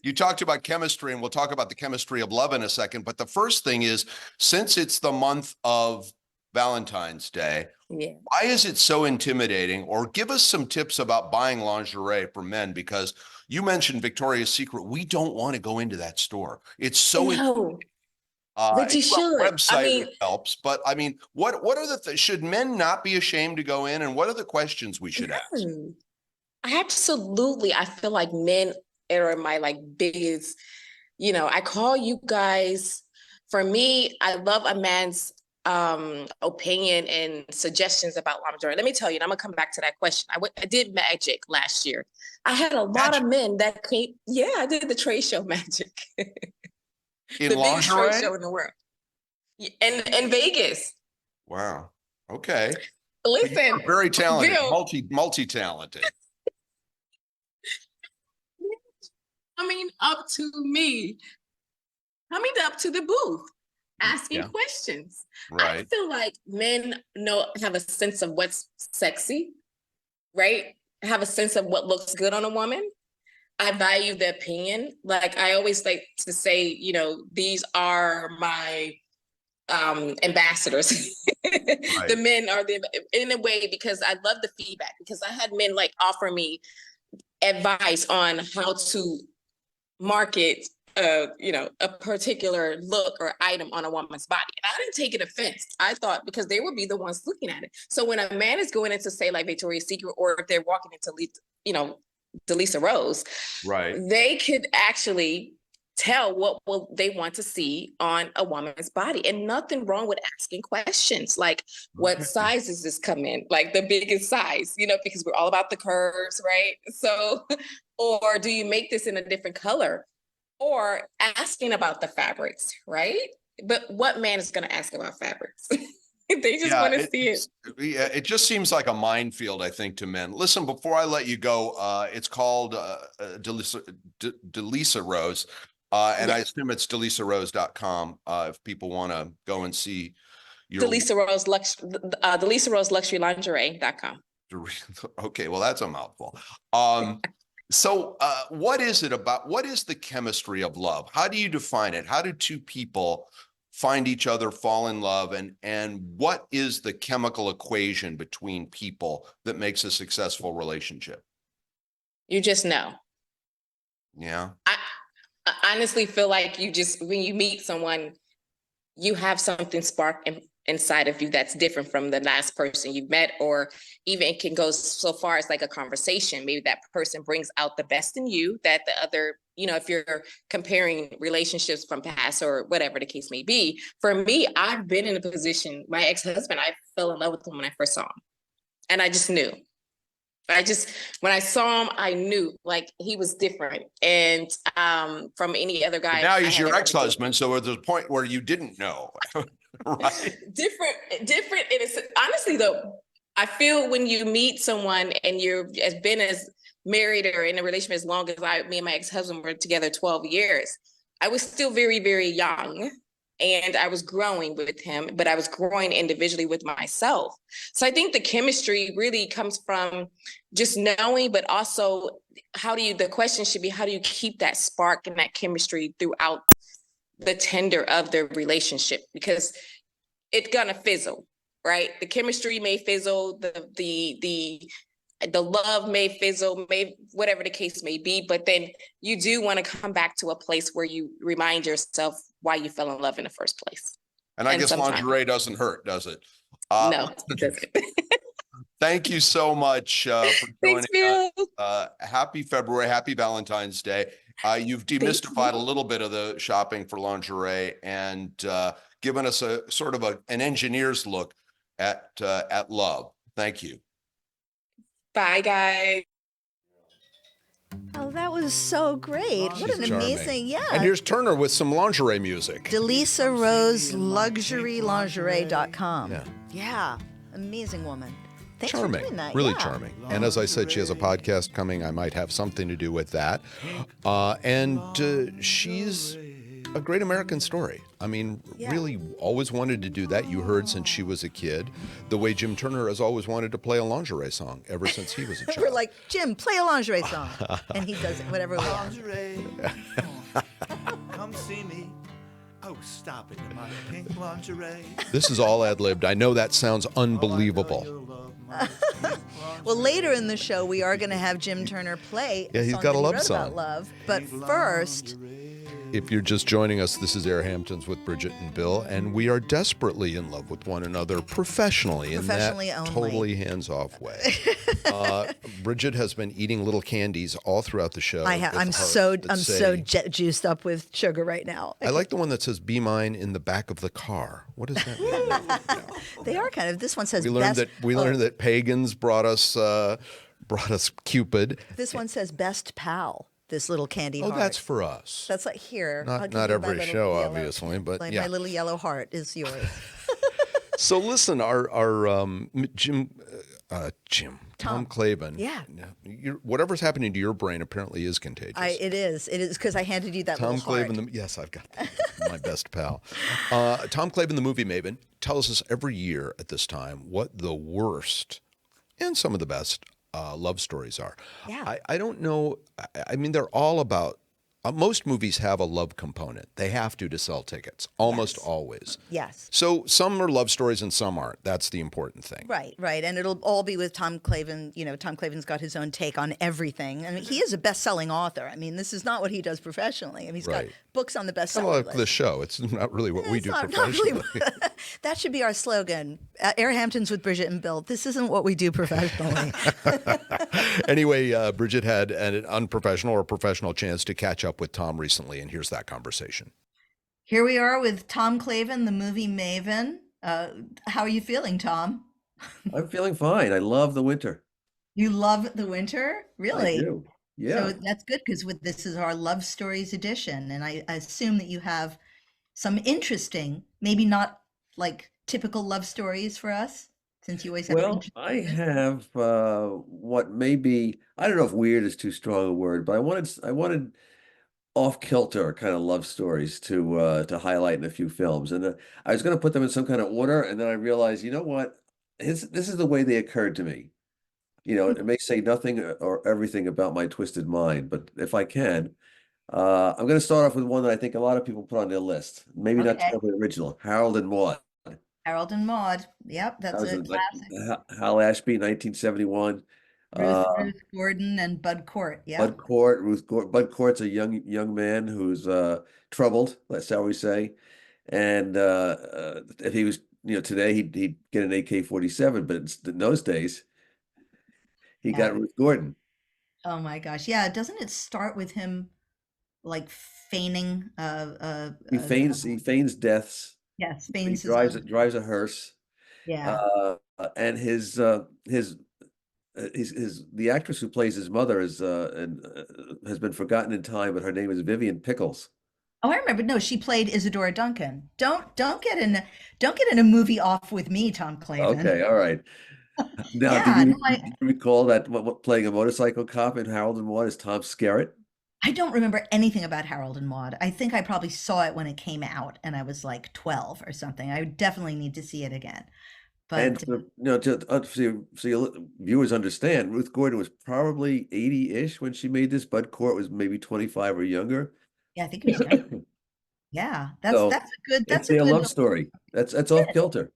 Speaker 1: you talked about chemistry, and we'll talk about the chemistry of love in a second. But the first thing is, since it's the month of Valentine's Day.
Speaker 4: Yeah.
Speaker 1: Why is it so intimidating? Or give us some tips about buying lingerie for men, because you mentioned Victoria's Secret. We don't want to go into that store. It's so
Speaker 4: No, but you should. I
Speaker 1: website
Speaker 4: mean,
Speaker 1: which helps, but I mean, what are the should men not be ashamed to go in, and what are the questions we should ask?
Speaker 4: no, absolutely. I feel like men are my like biggest, I call you guys, for me, I love a man's opinion and suggestions about lingerie. Let me tell you, and I'm gonna come back to that question. I did magic last year. I had a lot of men that came. Yeah, I did the trade show magic.
Speaker 1: In
Speaker 4: The biggest trade
Speaker 1: lingerie?
Speaker 4: show in the world. In Vegas.
Speaker 1: Wow. Okay.
Speaker 4: Listen,
Speaker 1: Very talented,
Speaker 4: Bill,
Speaker 1: multi-talented.
Speaker 4: up to me, coming up to the booth, asking questions.
Speaker 1: Right.
Speaker 4: I feel like men have a sense of what's sexy, right? Have a sense of what looks good on a woman. I value the opinion. Like I always like to say, these are my ambassadors.
Speaker 1: Right.
Speaker 4: The men are in a way, because I love the feedback, because I had men like offer me advice on how to market a particular look or item on a woman's body. And I didn't take it offense. I thought, because they would be the ones looking at it. So when a man is going into, say, like Victoria's Secret, or if they're walking into, Delisa Rose,
Speaker 1: Right.
Speaker 4: they could actually tell what will they want to see on a woman's body. And nothing wrong with asking questions like, what size does this come in? Like the biggest size, because we're all about the curves, right? So, or do you make this in a different color? Or asking about the fabrics, right? But what man is going to ask about fabrics? They just want to see it.
Speaker 1: Yeah, it just seems like a minefield, I think, to men. Listen, before I let you go, it's called Delisa Rose, and I assume it's delisarose.com if people want to go and see your
Speaker 4: DelisaRoseLuxuryLingerie.com.
Speaker 1: Okay, well, that's a mouthful. So what is it about? What is the chemistry of love? How do you define it? How do two people find each other, fall in love, and what is the chemical equation between people that makes a successful relationship?
Speaker 4: You just know.
Speaker 1: Yeah.
Speaker 4: I honestly feel like when you meet someone, you have something spark inside of you that's different from the last person you met, or even it can go so far as like a conversation. Maybe that person brings out the best in you that the other, if you're comparing relationships from past or whatever the case may be. For me, I've been in a position, my ex-husband, I fell in love with him when I first saw him. And I just knew. When I saw him, I knew like he was different. And from any other guy.
Speaker 1: But now he's your ex-husband. So there's a point where you didn't know. Right.
Speaker 4: Different. And it's honestly though, I feel when you meet someone and you're been as married or in a relationship as long as me and my ex-husband were together 12 years, I was still very, very young. And I was growing with him, but I was growing individually with myself. So I think the chemistry really comes from just knowing, but also the question should be, how do you keep that spark and that chemistry throughout the tender of the relationship? Because it's gonna fizzle, right? The chemistry may fizzle, the love may fizzle, whatever the case may be, but then you do want to come back to a place where you remind yourself why you fell in love in the first place.
Speaker 1: And I guess lingerie doesn't hurt, does it?
Speaker 4: No, it doesn't.
Speaker 1: Thank you so much for joining
Speaker 4: Thanks,
Speaker 1: us. Happy February, happy Valentine's Day. You've demystified a little bit of the shopping for lingerie and given us a sort of an engineer's look at love. Thank you.
Speaker 4: Bye, guys.
Speaker 2: Oh, that was so great. What an amazing,
Speaker 1: And here's Turner with some lingerie music.
Speaker 2: DelisaRoseLuxuryLingerie.com.
Speaker 1: Yeah.
Speaker 2: Amazing woman. Thanks
Speaker 1: Charming,
Speaker 2: for doing that.
Speaker 1: really charming. And as I said, she has a podcast coming. I might have something to do with that. And she's a great American story. I mean, really always wanted to do that. You heard since she was a kid, the way Jim Turner has always wanted to play a lingerie song ever since he was a child.
Speaker 2: We're like, Jim, play a lingerie song. And he does it, whatever we want.
Speaker 5: Lingerie. Come see me. Oh, stop it in my pink lingerie.
Speaker 1: This is all ad-libbed. I know that sounds
Speaker 5: Oh, I know
Speaker 1: unbelievable.
Speaker 5: you'll love my pink
Speaker 2: Well, later in the
Speaker 5: lingerie.
Speaker 2: show, we are going to have Jim Turner play
Speaker 1: Yeah,
Speaker 2: a
Speaker 1: he's
Speaker 2: song
Speaker 1: got
Speaker 2: that
Speaker 1: a
Speaker 2: he
Speaker 1: love
Speaker 2: wrote
Speaker 1: song.
Speaker 2: about love. But
Speaker 5: Pink
Speaker 2: first,
Speaker 5: lingerie.
Speaker 1: If you're just joining us, this is AirHamptons with Bridget and Bill, and we are desperately in love with one another professionally in
Speaker 2: Professionally
Speaker 1: that
Speaker 2: only.
Speaker 1: totally hands-off way. Bridget has been eating little candies all throughout the show.
Speaker 2: I'm
Speaker 1: with
Speaker 2: so
Speaker 1: heart that
Speaker 2: I'm
Speaker 1: say-
Speaker 2: so juiced up with sugar right now.
Speaker 1: I like the one that says "Be mine" in the back of the car. What does that mean?
Speaker 2: They are kind of. This one says
Speaker 1: We learned
Speaker 2: best.
Speaker 1: that that pagans brought us Cupid.
Speaker 2: This one says best pal. This little candy
Speaker 1: Oh,
Speaker 2: heart.
Speaker 1: that's for us.
Speaker 2: That's like here. I'll
Speaker 1: Not
Speaker 2: give you my
Speaker 1: every
Speaker 2: little
Speaker 1: show,
Speaker 2: yellow-
Speaker 1: obviously, but
Speaker 2: like
Speaker 1: yeah.
Speaker 2: my little yellow heart is yours.
Speaker 1: So listen, our Tom Clavin.
Speaker 2: Yeah.
Speaker 1: Whatever's happening to your brain apparently is contagious.
Speaker 2: It is because I handed you that
Speaker 1: Tom
Speaker 2: little heart.
Speaker 1: Clavin, yes, I've got that. My best pal. Tom Clavin, the movie maven, tells us every year at this time what the worst and some of the best love stories are.
Speaker 2: Yeah.
Speaker 1: I don't know. I mean, they're all about. Most movies have a love component. They have to sell tickets, almost
Speaker 2: Yes.
Speaker 1: always.
Speaker 2: Yes.
Speaker 1: So some are love stories and some aren't. That's the important thing.
Speaker 2: Right. And it'll all be with Tom Clavin. You know, Tom Clavin's got his own take on everything. I mean, he is a best-selling author. I mean, this is not what he does professionally. I mean, he's got
Speaker 1: Right.
Speaker 2: books on the
Speaker 1: Kind
Speaker 2: bestseller
Speaker 1: of like
Speaker 2: list.
Speaker 1: the show. It's not really what we
Speaker 2: It's
Speaker 1: do
Speaker 2: not
Speaker 1: professionally.
Speaker 2: really- that should be our slogan. AirHamptons with Bridget and Bill. This isn't what we do professionally.
Speaker 1: Anyway, Bridget had an unprofessional or professional chance to catch up with Tom recently, and here's that conversation.
Speaker 2: Here we are with Tom Clavin, the movie maven. How are you feeling, Tom?
Speaker 6: I'm feeling fine. I love the winter.
Speaker 2: You love the winter? Really?
Speaker 6: I do. Yeah.
Speaker 2: So that's good because this is our Love Stories edition. And I assume that you have some interesting, maybe not like typical love stories for us, since you always have
Speaker 6: Well,
Speaker 2: interesting
Speaker 6: I
Speaker 2: ones.
Speaker 6: have what may be, I don't know if weird is too strong a word, but I wanted off kilter kind of love stories to highlight in a few films. And I was going to put them in some kind of order, and then I realized, you know what? This is the way they occurred to me. You know, it may say nothing or everything about my twisted mind, but if I can, I'm going to start off with one that I think a lot of people put on their list. Maybe not
Speaker 2: Okay.
Speaker 6: terribly original. Harold and Maude.
Speaker 2: Harold and Maude. Yep,
Speaker 6: That
Speaker 2: that's
Speaker 6: was
Speaker 2: a
Speaker 6: like
Speaker 2: classic.
Speaker 6: Hal Ashby, 1971.
Speaker 2: Ruth Gordon and Bud Cort. Yeah.
Speaker 6: Bud Cort's a young man who's troubled. That's how we say. And if he was, today he'd get an AK-47, but in those days he
Speaker 2: Yeah.
Speaker 6: got Ruth Gordon.
Speaker 2: Oh my gosh. Yeah. Doesn't it start with him like feigning
Speaker 6: He feigns deaths.
Speaker 2: yes,
Speaker 6: He
Speaker 2: feigns his
Speaker 6: drives
Speaker 2: own.
Speaker 6: drives a hearse.
Speaker 2: Yeah.
Speaker 6: And the actress who plays his mother has been forgotten in time, but her name is Vivian Pickles.
Speaker 2: Oh, I remember. No, she played Isadora Duncan. Don't get in a movie off with me, Tom Clavin.
Speaker 6: Okay, all right. Now,
Speaker 2: Yeah,
Speaker 6: do
Speaker 2: no,
Speaker 6: you recall that playing a motorcycle cop in Harold and Maude is Tom Skerritt?
Speaker 2: I don't remember anything about Harold and Maude. I think I probably saw it when it came out and I was like 12 or something. I definitely need to see it again.
Speaker 6: And
Speaker 2: But
Speaker 6: so your viewers understand, Ruth Gordon was probably 80-ish when she made this. Bud Cort was maybe 25 or younger.
Speaker 2: yeah, I think it was young. Yeah,
Speaker 6: So
Speaker 2: that's a good
Speaker 6: it's their love story. That's off kilter.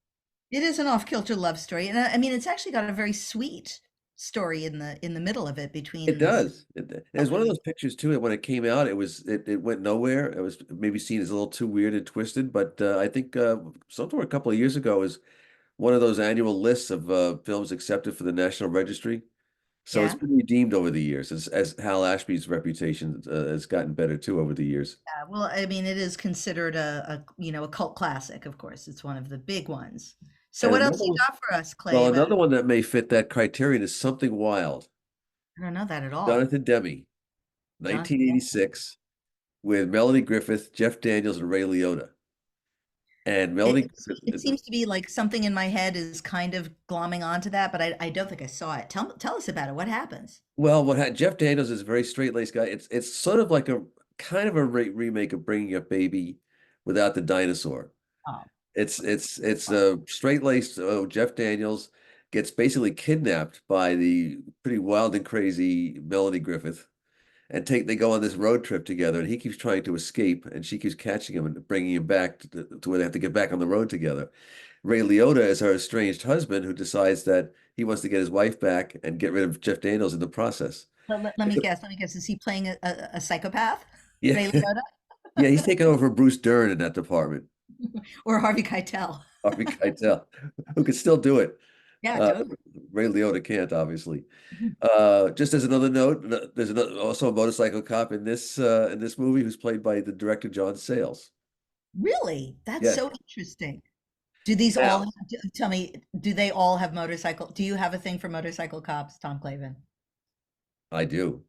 Speaker 2: It is an off-kilter love story. And I mean it's actually got a very sweet story in the middle of it between
Speaker 6: It does. It was one of those pictures too. When it came out, it went nowhere. It was maybe seen as a little too weird and twisted. But I think somewhere a couple of years ago was one of those annual lists of films accepted for the National Registry. So it's
Speaker 2: Yeah.
Speaker 6: been redeemed over the years as Hal Ashby's reputation has gotten better too over the years.
Speaker 2: Yeah, well, I mean, it is considered a cult classic, of course. It's one of the big ones. So
Speaker 6: And
Speaker 2: what else
Speaker 6: another
Speaker 2: you
Speaker 6: one-
Speaker 2: got for us, Clay?
Speaker 6: Well, another one that may fit that criterion is Something Wild.
Speaker 2: I don't know that at all.
Speaker 6: Jonathan Demme, 1986, with Melanie Griffith, Jeff Daniels, and Ray Liotta. And Melanie
Speaker 2: It seems to be like something in my head is kind of glomming onto that, but I don't think I saw it. Tell us about it. What happens?
Speaker 6: Well, Jeff Daniels is a very straight-laced guy. It's sort of like a kind of a remake of Bringing Up Baby without the dinosaur.
Speaker 2: Oh.
Speaker 6: It's a straight-laced Jeff Daniels gets basically kidnapped by the pretty wild and crazy Melanie Griffith, and they go on this road trip together, and he keeps trying to escape, and she keeps catching him and bringing him back to where they have to get back on the road together. Ray Liotta is her estranged husband who decides that he wants to get his wife back and get rid of Jeff Daniels in the process.
Speaker 2: Let me guess. Let me guess. Is he playing a psychopath?
Speaker 6: Yeah,
Speaker 2: Ray Liotta
Speaker 6: yeah, he's taking over Bruce Dern in that department.
Speaker 2: or Harvey Keitel?
Speaker 6: Harvey Keitel, who can still do it.
Speaker 2: Yeah,
Speaker 6: Uh,
Speaker 2: totally.
Speaker 6: Ray Liotta can't, obviously. Just as another note, there's also a motorcycle cop in this movie who's played by the director John Sayles.
Speaker 2: Really? That's
Speaker 6: Yeah.
Speaker 2: so interesting. Do these
Speaker 6: Now-
Speaker 2: all tell me, do they all have motorcycle? Do you have a thing for motorcycle cops, Tom Clavin?
Speaker 6: I do.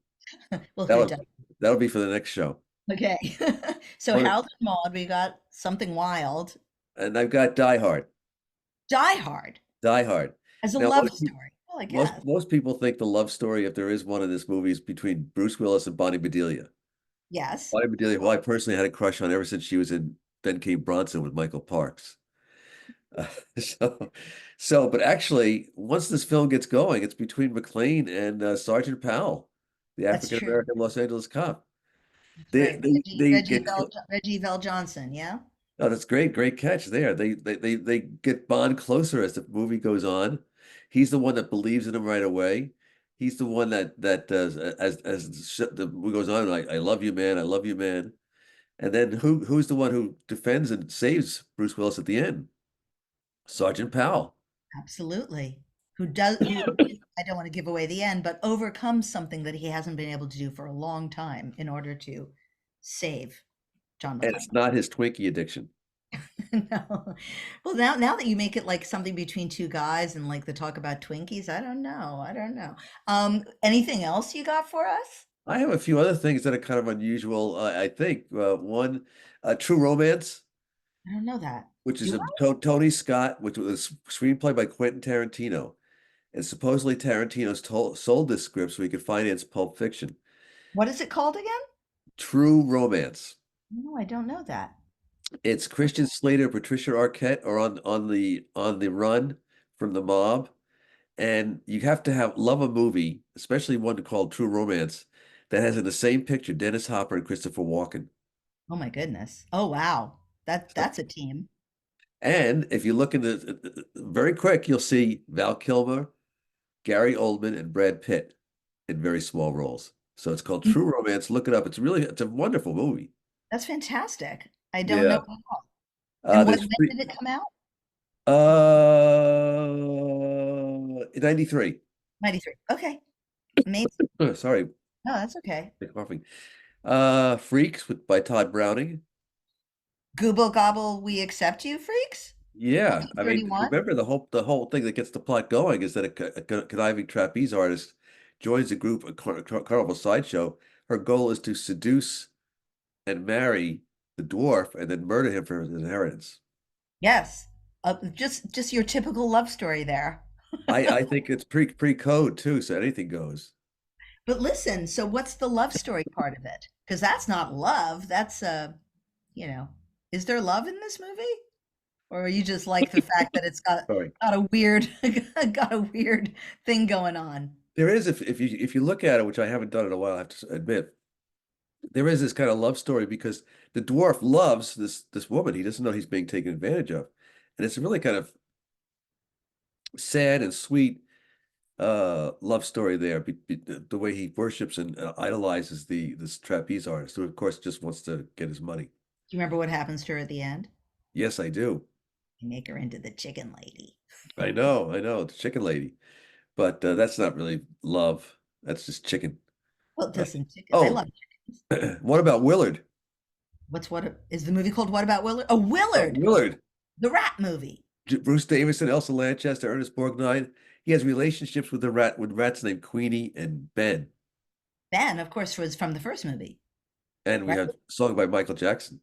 Speaker 2: Well, who
Speaker 6: That'll
Speaker 2: does?
Speaker 6: that'll be for the next show.
Speaker 2: Okay. So
Speaker 6: What-
Speaker 2: Harold and Maude, we got Something Wild.
Speaker 6: And I've got Die Hard.
Speaker 2: Die Hard
Speaker 6: Die Hard.
Speaker 2: as a
Speaker 6: Now,
Speaker 2: love
Speaker 6: most peop-
Speaker 2: story. Well, I guess.
Speaker 6: Most people think the love story, if there is one in this movie, is between Bruce Willis and Bonnie Bedelia.
Speaker 2: Yes.
Speaker 6: Bonnie Bedelia, who I personally had a crush on ever since she was in Ben Came Bronson with Michael Parks. Uh, but actually, once this film gets going, it's between McClane and Sergeant Powell, the
Speaker 2: That's true.
Speaker 6: African American Los Angeles cop.
Speaker 2: Right.
Speaker 6: They get
Speaker 2: Reggie Vel Johnson, yeah?
Speaker 6: Oh, that's great catch there. They get Bond closer as the movie goes on. He's the one that believes in him right away. He's the one that as the movie goes on, like, I love you, man, I love you, man. And then who's the one who defends and saves Bruce Willis at the end? Sergeant Powell.
Speaker 2: Absolutely. Who does, I don't want to give away the end, but overcomes something that he hasn't been able to do for a long time in order to save John
Speaker 6: And
Speaker 2: McClane.
Speaker 6: it's not his Twinkie addiction.
Speaker 2: No. Well, now that you make it like something between two guys and like the talk about Twinkies, I don't know. I don't know. Anything else you got for us?
Speaker 6: I have a few other things that are kind of unusual. I think one, True Romance,
Speaker 2: I don't know that.
Speaker 6: which is
Speaker 2: Do
Speaker 6: Tony Scott, which was a screenplay by Quentin Tarantino. And supposedly Tarantino's sold this script so he could finance Pulp Fiction.
Speaker 2: What is it called again?
Speaker 6: True Romance.
Speaker 2: No, I don't know that.
Speaker 6: It's Christian Slater, Patricia Arquette are on the run from the mob, and you have to love a movie, especially one called True Romance, that has in the same picture Dennis Hopper and Christopher Walken.
Speaker 2: Oh my goodness. Oh wow. That's a team.
Speaker 6: And if you look in the very quick, you'll see Val Kilmer, Gary Oldman, and Brad Pitt in very small roles. So it's called True Romance. Look it up. It's a wonderful movie.
Speaker 2: That's fantastic. I don't
Speaker 6: Yeah.
Speaker 2: know. And when did it come out?
Speaker 6: 93.
Speaker 2: 93. Okay. Amazing.
Speaker 6: Sorry,
Speaker 2: No, that's okay.
Speaker 6: coughing. Freaks by Todd Browning.
Speaker 2: Google gobble, we accept you, freaks?
Speaker 6: Yeah, I mean,
Speaker 2: 31?
Speaker 6: remember the whole thing that gets the plot going is that a conniving trapeze artist joins a group, a carnival sideshow. Her goal is to seduce and marry the dwarf and then murder him for his inheritance.
Speaker 2: Yes. Just your typical love story there.
Speaker 6: I think it's pre-code too, so anything goes.
Speaker 2: But listen, so what's the love story part of it? Because that's not love. That's is there love in this movie? Or you just like the fact that it's got
Speaker 6: Sorry.
Speaker 2: a weird got a weird thing going on?
Speaker 6: There is, if you look at it, which I haven't done in a while, I have to admit, there is this kind of love story because the dwarf loves this woman. He doesn't know he's being taken advantage of, and it's a really kind of sad and sweet love story there. The way he worships and idolizes this trapeze artist, who of course just wants to get his money.
Speaker 2: Do you remember what happens to her at the end?
Speaker 6: Yes, I do.
Speaker 2: You make her into the chicken lady.
Speaker 6: I know, the chicken lady, but that's not really love. That's just chicken.
Speaker 2: Well, listen, chickens. I
Speaker 6: Oh.
Speaker 2: love chickens.
Speaker 6: What about Willard?
Speaker 2: Is the movie called What About Willard? Oh, Willard,
Speaker 6: Willard.
Speaker 2: the rat movie.
Speaker 6: Bruce Davison, Elsa Lanchester, Ernest Borgnine. He has relationships with rats named Queenie and Ben.
Speaker 2: Ben, of course, was from the first movie.
Speaker 6: And we
Speaker 2: Right.
Speaker 6: have a song by Michael Jackson.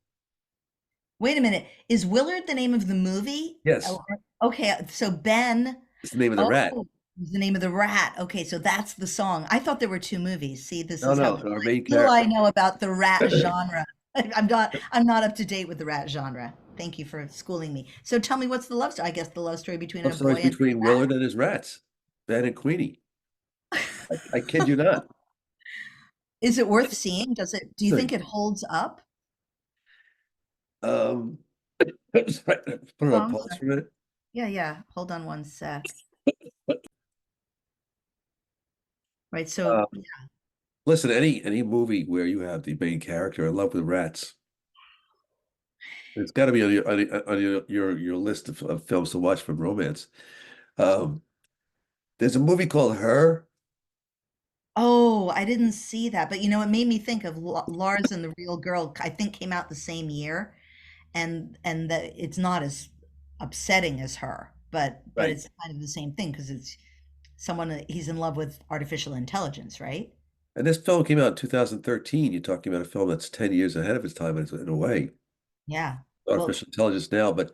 Speaker 2: Wait a minute. Is Willard the name of the movie?
Speaker 6: Yes.
Speaker 2: Oh, okay, so Ben.
Speaker 6: It's the name of the rat.
Speaker 2: Is the name of the rat. Okay, so that's the song. I thought there were two movies. See, this
Speaker 6: No,
Speaker 2: is how
Speaker 6: our main
Speaker 2: little I
Speaker 6: character.
Speaker 2: know about the rat genre. I'm not up to date with the rat genre. Thank you for schooling me. So tell me, what's the love story? I guess the love story between
Speaker 6: Love
Speaker 2: a boy
Speaker 6: stories
Speaker 2: and
Speaker 6: between
Speaker 2: a rat.
Speaker 6: Willard and his rats, Ben and Queenie. I kid you not.
Speaker 2: Is it worth seeing? Do you think it holds up?
Speaker 6: Um, sorry, put it
Speaker 2: Oh,
Speaker 6: on
Speaker 2: I'm
Speaker 6: pause
Speaker 2: sorry.
Speaker 6: for a minute.
Speaker 2: Yeah, yeah. Hold on one sec. Right. So,
Speaker 6: Uh, Listen, any movie where you have the main character in love with rats, it's got to be on your list of films to watch from romance. Um, there's a movie called Her.
Speaker 2: oh, I didn't see that, but it made me think of Lars and the Real Girl. I think came out the same year, and that it's not as upsetting as Her, but
Speaker 6: Right.
Speaker 2: it's kind of the same thing because it's someone he's in love with artificial intelligence, right?
Speaker 6: And this film came out in 2013. You're talking about a film that's 10 years ahead of its time in a way.
Speaker 2: Yeah. Well,
Speaker 6: Artificial intelligence now, but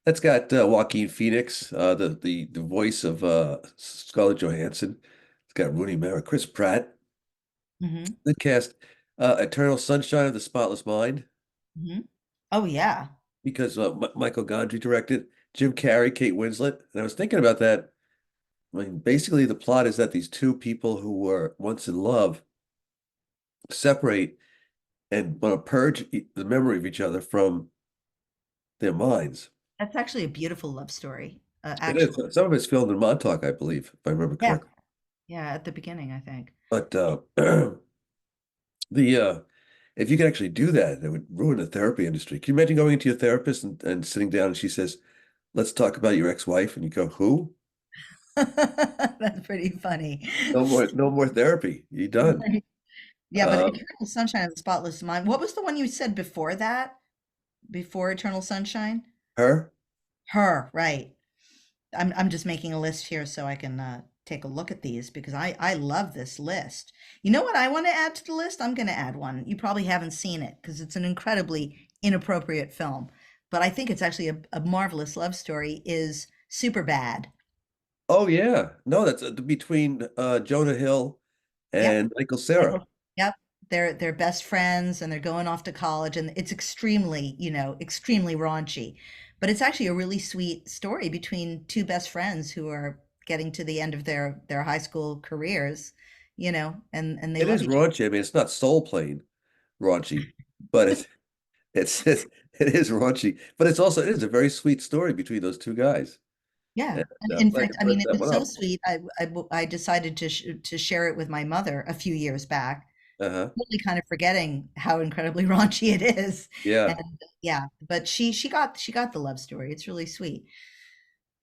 Speaker 6: that's got Joaquin Phoenix, the voice of Scarlett Johansson. It's got Rooney Mara, Chris Pratt.
Speaker 2: hmm
Speaker 6: Good cast. Eternal Sunshine of the Spotless Mind,
Speaker 2: hmm Oh yeah.
Speaker 6: because Michael Gondry directed. Jim Carrey, Kate Winslet. And I was thinking about that. I mean, basically, the plot is that these two people who were once in love separate and want to purge the memory of each other from their minds.
Speaker 2: That's actually a beautiful love story.
Speaker 6: It is.
Speaker 2: Actually.
Speaker 6: Some of it's filmed in Montauk, I believe, if I remember
Speaker 2: Yeah.
Speaker 6: correctly.
Speaker 2: Yeah, at the beginning, I think.
Speaker 6: But the if you could actually do that, it would ruin the therapy industry. Can you imagine going into your therapist and sitting down and she says, "Let's talk about your ex-wife," and you go, "Who?"
Speaker 2: That's pretty funny.
Speaker 6: No more therapy. You're done.
Speaker 2: Yeah, but
Speaker 6: Um,
Speaker 2: Eternal Sunshine of the Spotless Mind. What was the one you said before that? Before Eternal Sunshine?
Speaker 6: Her?
Speaker 2: Her, right. I'm just making a list here so I can take a look at these because I love this list. You know what I want to add to the list? I'm going to add one. You probably haven't seen it because it's an incredibly inappropriate film, but I think it's actually a marvelous love story. Is Super Bad.
Speaker 6: Oh yeah. No, that's between Jonah Hill
Speaker 2: Yep.
Speaker 6: and Michael Cera.
Speaker 2: Michael. Yep. They're best friends and they're going off to college and it's extremely, extremely raunchy. But it's actually a really sweet story between two best friends who are getting to the end of their high school careers, and they
Speaker 6: It
Speaker 2: love
Speaker 6: is
Speaker 2: each other.
Speaker 6: raunchy. I mean, it's not soul plane raunchy, but it is raunchy. But it is a very sweet story between those two guys.
Speaker 2: Yeah.
Speaker 6: And
Speaker 2: And in
Speaker 6: glad
Speaker 2: fact,
Speaker 6: you
Speaker 2: I
Speaker 6: brought
Speaker 2: mean, it
Speaker 6: that
Speaker 2: was
Speaker 6: one
Speaker 2: so
Speaker 6: up.
Speaker 2: sweet. I decided to share it with my mother a few years back,
Speaker 6: Uh-huh.
Speaker 2: totally kind of forgetting how incredibly raunchy it is. And
Speaker 6: Yeah.
Speaker 2: yeah, but she got the love story. It's really sweet.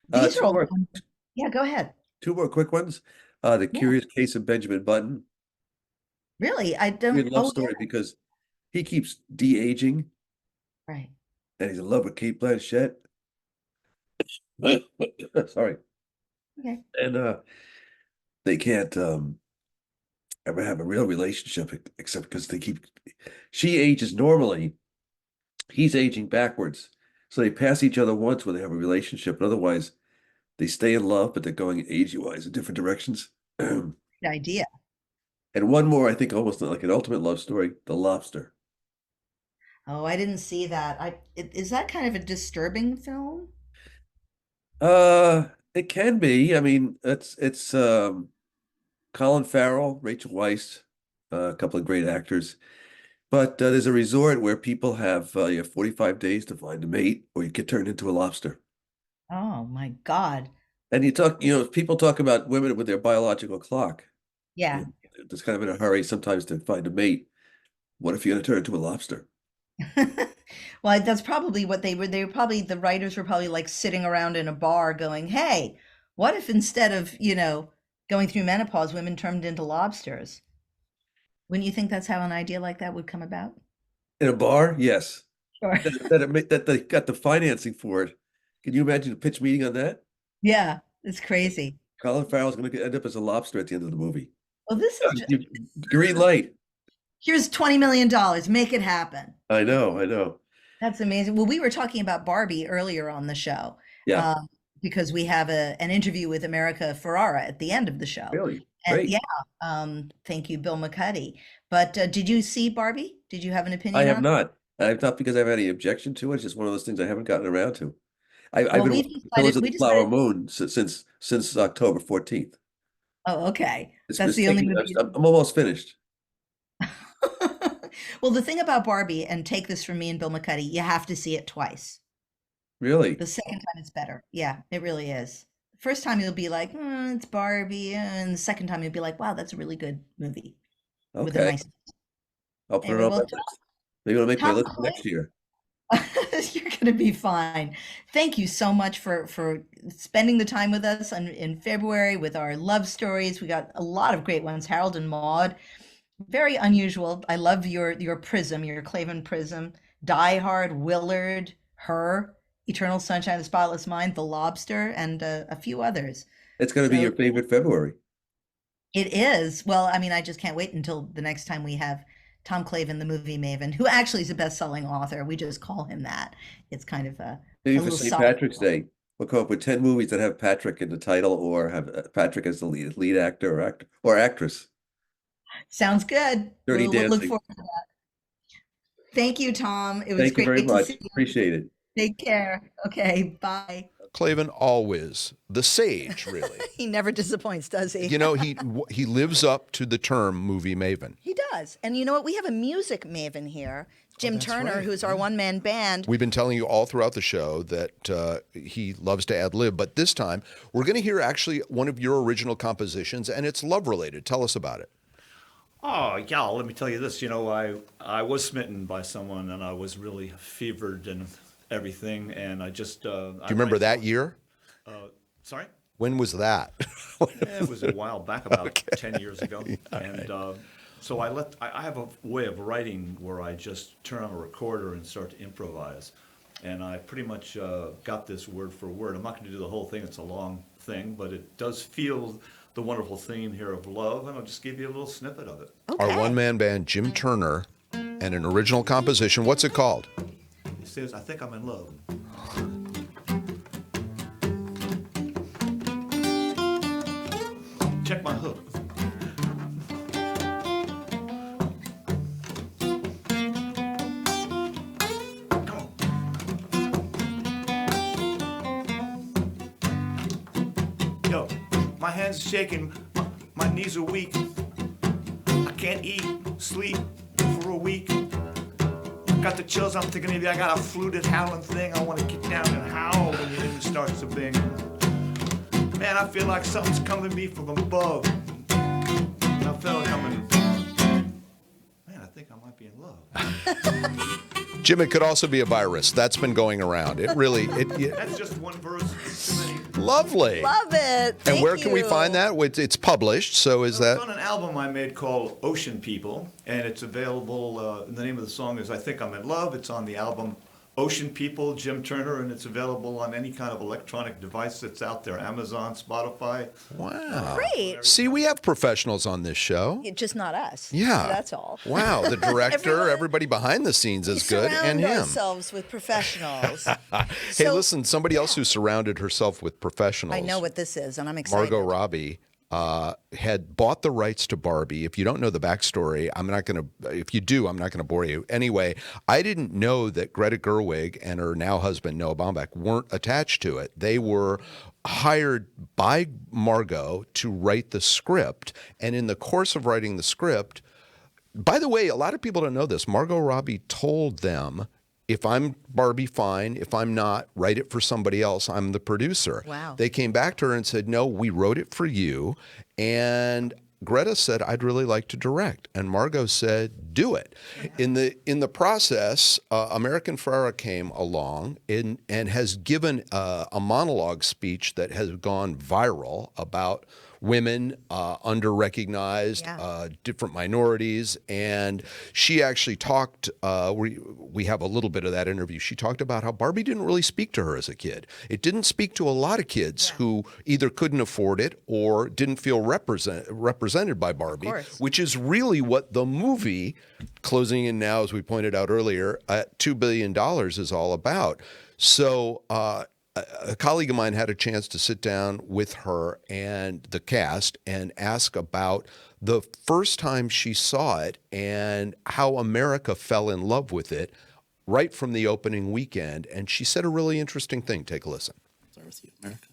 Speaker 2: These are
Speaker 6: Two
Speaker 2: all the
Speaker 6: more
Speaker 2: ones. Yeah, go ahead.
Speaker 6: quick ones. The
Speaker 2: Yeah,
Speaker 6: Curious Case of Benjamin Button.
Speaker 2: really. I don't.
Speaker 6: Weird love
Speaker 2: Oh,
Speaker 6: story because he keeps de-aging
Speaker 2: yeah, right.
Speaker 6: and he's in love with Kate Blanchett. Sorry.
Speaker 2: Okay.
Speaker 6: And they can't ever have a real relationship except because she ages normally, he's aging backwards. So they pass each other once when they have a relationship, but otherwise they stay in love, but they're going age-wise in different directions. And
Speaker 2: Good idea.
Speaker 6: one more, I think almost like an ultimate love story, The Lobster.
Speaker 2: Oh, I didn't see that. Is that kind of a disturbing film?
Speaker 6: It can be. I mean, it's Colin Farrell, Rachel Weisz, a couple of great actors. But there's a resort where people you have 45 days to find a mate, or you get turned into a lobster.
Speaker 2: Oh my God.
Speaker 6: And people talk about women with their biological clock. You
Speaker 2: Yeah.
Speaker 6: know, Just kind of in a hurry sometimes to find a mate. What if you're going to turn into a lobster?
Speaker 2: Well, that's probably what they were. The writers were probably like sitting around in a bar going, "Hey, what if instead of, going through menopause, women turned into lobsters?" Wouldn't you think that's how an idea like that would come about?
Speaker 6: In a bar? Yes.
Speaker 2: Sure.
Speaker 6: That they got the financing for it. Can you imagine a pitch meeting on that?
Speaker 2: Yeah, it's crazy.
Speaker 6: Colin Farrell's going to end up as a lobster at the end of the movie.
Speaker 2: Well, this is just,
Speaker 6: Green light.
Speaker 2: here's $20 million. Make it happen.
Speaker 6: I know, I know.
Speaker 2: That's amazing. Well, we were talking about Barbie earlier on the show,
Speaker 6: Yeah,
Speaker 2: um, because we have an interview with America Ferrara at the end of the show.
Speaker 6: really.
Speaker 2: And
Speaker 6: Great.
Speaker 2: yeah, thank you, Bill McCuddy. But did you see Barbie? Did you have an
Speaker 6: I
Speaker 2: opinion
Speaker 6: have
Speaker 2: on it?
Speaker 6: not. I've not because I have any objection to it. It's just one of those things I haven't gotten around to. I've
Speaker 2: Well,
Speaker 6: been
Speaker 2: we
Speaker 6: watching Pillars
Speaker 2: decided
Speaker 6: of
Speaker 2: we
Speaker 6: the Flower
Speaker 2: decided.
Speaker 6: Moon since October 14th.
Speaker 2: Oh, okay.
Speaker 6: It's,
Speaker 2: That's
Speaker 6: it's
Speaker 2: the only
Speaker 6: taking.
Speaker 2: movie.
Speaker 6: I'm almost finished.
Speaker 2: Well, the thing about Barbie, and take this from me and Bill McCuddy, you have to see it twice.
Speaker 6: Really?
Speaker 2: The second time it's better. Yeah, it really is. First time you'll be like, it's Barbie, and the second time you'll be like, wow, that's a really good movie with a
Speaker 6: Okay.
Speaker 2: nice.
Speaker 6: I'll put it
Speaker 2: Anyway,
Speaker 6: on my
Speaker 2: well,
Speaker 6: list. Maybe I'll make my
Speaker 2: Tom
Speaker 6: list for next year.
Speaker 2: You're going to be fine. Thank you so much for spending the time with us in February with our love stories. We got a lot of great ones. Harold and Maude, very unusual. I love your prism, your Clavin prism. Die Hard, Willard, Her, Eternal Sunshine of the Spotless Mind, The Lobster, and a few others.
Speaker 6: It's going to be
Speaker 2: So
Speaker 6: your favorite February.
Speaker 2: it is. Well, I mean, I just can't wait until the next time we have Tom Clavin, the movie maven, who actually is a best-selling author. We just call him that. It's kind of a
Speaker 6: Maybe for
Speaker 2: little
Speaker 6: St.
Speaker 2: soft.
Speaker 6: Patrick's Day, we'll come up with 10 movies that have Patrick in the title or have Patrick as the lead actor or actress.
Speaker 2: Sounds good.
Speaker 6: Dirty
Speaker 2: We'll look
Speaker 6: Dancing.
Speaker 2: forward to that. Thank you, Tom. It was
Speaker 6: Thank you very
Speaker 2: great to
Speaker 6: much.
Speaker 2: see you.
Speaker 6: Appreciate it.
Speaker 2: Take care. Okay, bye.
Speaker 1: Clavin always the sage, really.
Speaker 2: He never disappoints, does he?
Speaker 1: You know, he lives up to the term movie maven.
Speaker 2: He does. And you know what? We have a music maven here, Jim Turner,
Speaker 1: right.
Speaker 2: who's our one-man band.
Speaker 1: We've been telling you all throughout the show that he loves to ad lib, but this time we're going to hear actually one of your original compositions, and it's love related. Tell us about it.
Speaker 5: Oh, yeah, let me tell you this. You know, I was smitten by someone, and I was really fevered and everything, and I just...
Speaker 1: Do you remember that year?
Speaker 5: Sorry?
Speaker 1: When was that?
Speaker 5: It was a while back, about 10 years ago. And so I have a way of writing where I just turn on a recorder and start to improvise. And I pretty much got this word for word. I'm not going to do the whole thing. It's a long thing, but it does feel the wonderful theme here of love, and I'll just give you a little snippet of it.
Speaker 1: Our one-man band, Jim Turner, and an original composition. What's it called?
Speaker 5: It says, I think I'm in love. Check my hook. Yo, my hands are shaking, my knees are weak. I can't eat, sleep for a week. Got the chills, I'm thinking maybe I got a fluted howling thing. I want to get down and howl when your engine starts to bing. Man, I feel like something's coming to me from above. And I feel like man, I think I might be in love.
Speaker 1: Jim, it could also be a virus. That's been going around. It really,
Speaker 5: That's just one verse. Too many.
Speaker 1: lovely.
Speaker 2: Love it.
Speaker 1: And
Speaker 2: Thank
Speaker 1: where can we
Speaker 2: you.
Speaker 1: find that? It's published, so is
Speaker 5: It's
Speaker 1: that?
Speaker 5: on an album I made called Ocean People, and it's available, the name of the song is I Think I'm in Love. It's on the album Ocean People, Jim Turner, and it's available on any kind of electronic device that's out there, Amazon, Spotify.
Speaker 1: Wow.
Speaker 2: Great.
Speaker 1: See, we have professionals on this show.
Speaker 2: Just not us.
Speaker 1: Yeah.
Speaker 2: That's all.
Speaker 1: Wow, the director,
Speaker 2: Everyone-
Speaker 1: everybody behind the scenes is
Speaker 2: We
Speaker 1: good, and
Speaker 2: surround
Speaker 1: him.
Speaker 2: ourselves with professionals.
Speaker 1: Hey,
Speaker 2: So-
Speaker 1: listen, somebody else who surrounded herself with professionals.
Speaker 2: I know what this is, and I'm excited.
Speaker 1: Margot Robbie had bought the rights to Barbie. If you don't know the backstory, I'm not going to, if you do, I'm not going to bore you. Anyway, I didn't know that Greta Gerwig and her now husband, Noah Baumbach, weren't attached to it. They were hired by Margot to write the script. And in the course of writing the script, by the way, a lot of people don't know this. Margot Robbie told them, if I'm Barbie, fine. If I'm not, write it for somebody else. I'm the producer.
Speaker 2: Wow.
Speaker 1: They came back to her and said, no, we wrote it for you. And Greta said, I'd really like to direct. And Margot said, do it. In the process, American Ferrara came along and has given a monologue speech that has gone viral about women, under-recognized,
Speaker 2: Yeah.
Speaker 1: different minorities. And she actually talked, we have a little bit of that interview. She talked about how Barbie didn't really speak to her as a kid. It didn't speak to a lot of kids who either couldn't afford it or didn't feel represented by Barbie,
Speaker 2: course.
Speaker 1: which is really what the movie, closing in now, as we pointed out earlier, at $2 billion is all about. So, a colleague of mine had a chance to sit down with her and the cast and ask about the first time she saw it and how America fell in love with it right from the opening weekend. And she said a really interesting thing. Take a listen.
Speaker 7: Start with you, America.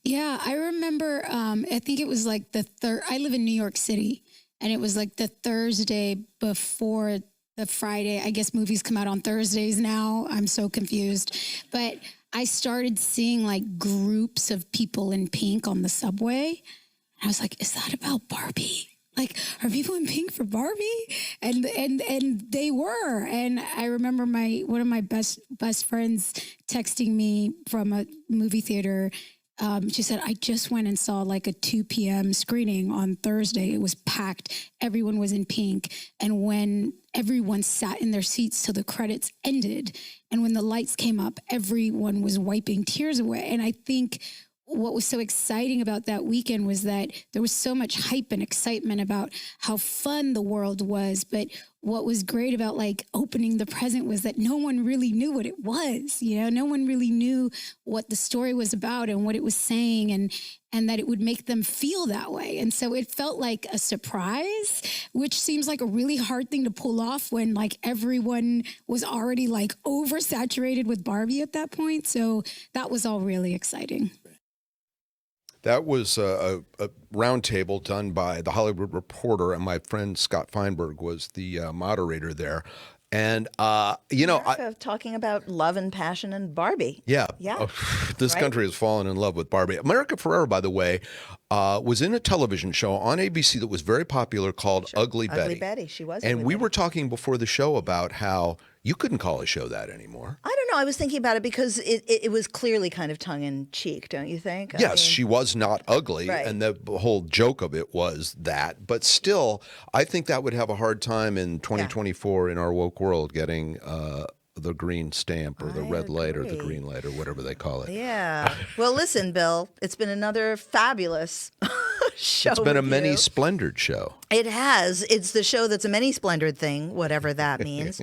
Speaker 8: Yeah, I remember, I think it was like the third, I live in New York City,
Speaker 7: and it was like the Thursday before the Friday. I guess movies come out on Thursdays now. I'm so confused. But I started seeing like groups of people in pink on the subway. I was like, is that about Barbie? Like, are people in pink for Barbie? And they were. And I remember one of my best friends texting me from a movie theater. She said, I just went and saw like a 2 p.m. screening on Thursday. It was packed. Everyone was in pink. And when everyone sat in their seats till the credits ended, and when the lights came up, everyone was wiping tears away. And I think what was so exciting about that weekend was that there was so much hype and excitement about how fun the world was. But what was great about like opening the present was that no one really knew what it was. You know, no one really knew what the story was about and what it was saying, and that it would make them feel that way. And so it felt like a surprise, which seems like a really hard thing to pull off when like everyone was already like oversaturated with Barbie at that point. So that was all really exciting.
Speaker 1: That was a roundtable done by the Hollywood Reporter, and my friend Scott Feinberg was the moderator there. And,
Speaker 2: America, talking about love and passion and Barbie.
Speaker 1: Yeah.
Speaker 2: Yeah.
Speaker 1: This
Speaker 2: Right?
Speaker 1: country has fallen in love with Barbie. America Ferrara, by the way, was in a television show on ABC that was very popular called Ugly Betty.
Speaker 2: Ugly Betty. She was.
Speaker 1: And
Speaker 2: Ugly
Speaker 1: we
Speaker 2: Betty.
Speaker 1: were talking before the show about how you couldn't call a show that anymore.
Speaker 2: I don't know. I was thinking about it because it was clearly kind of tongue in cheek, don't you think?
Speaker 1: Yes, she was not ugly,
Speaker 2: Right.
Speaker 1: and the whole joke of it was that. But still, I think that would have a hard time in 2024 in our woke world getting the green stamp or the
Speaker 2: I
Speaker 1: red light or the
Speaker 2: agree.
Speaker 1: green light or whatever they call it.
Speaker 2: Yeah. Well, listen, Bill, it's been another fabulous show.
Speaker 1: It's been a
Speaker 2: with
Speaker 1: many
Speaker 2: you.
Speaker 1: splendored show.
Speaker 2: It has. It's the show that's a many splendored thing, whatever that means.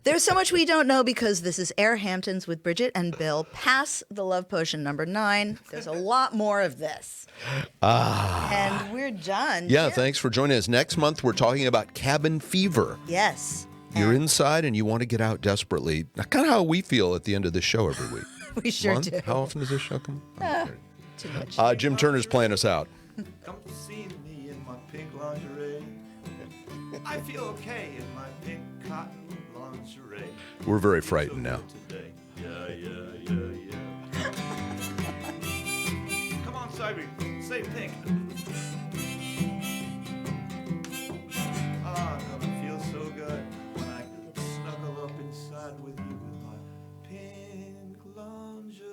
Speaker 2: There's so much we don't know because this is AirHamptons with Bridget and Bill. Pass the Love Potion number 9. There's a lot more of this. And we're done.
Speaker 1: Yeah,
Speaker 2: Jim?
Speaker 1: thanks for joining us. Next month, we're talking about cabin fever.
Speaker 2: Yes.
Speaker 1: You're inside and you want to get out desperately. Kind of how we feel at the end of this show every week.
Speaker 2: We sure
Speaker 1: Month?
Speaker 2: do.
Speaker 1: How often does this show come?
Speaker 2: Too much.
Speaker 1: Jim Turner's playing us out.
Speaker 5: Come see me in my pink lingerie. I feel okay in my pink cotton lingerie.
Speaker 1: We're very frightened now.
Speaker 5: Today. Yeah. Come on, Cybie, say pink. Ah, I'm gonna feel so good when I snuggle up inside with you in my pink lingerie.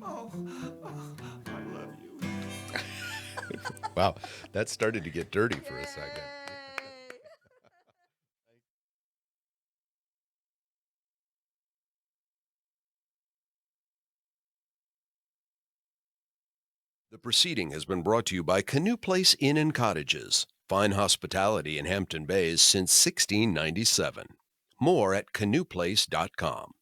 Speaker 5: Oh, I love you.
Speaker 1: Wow, that started to get dirty for a second. The proceeding has been brought to you by Canoe Place Inn and Cottages. Fine hospitality in Hampton Bays since 1697. More at canoeplace.com.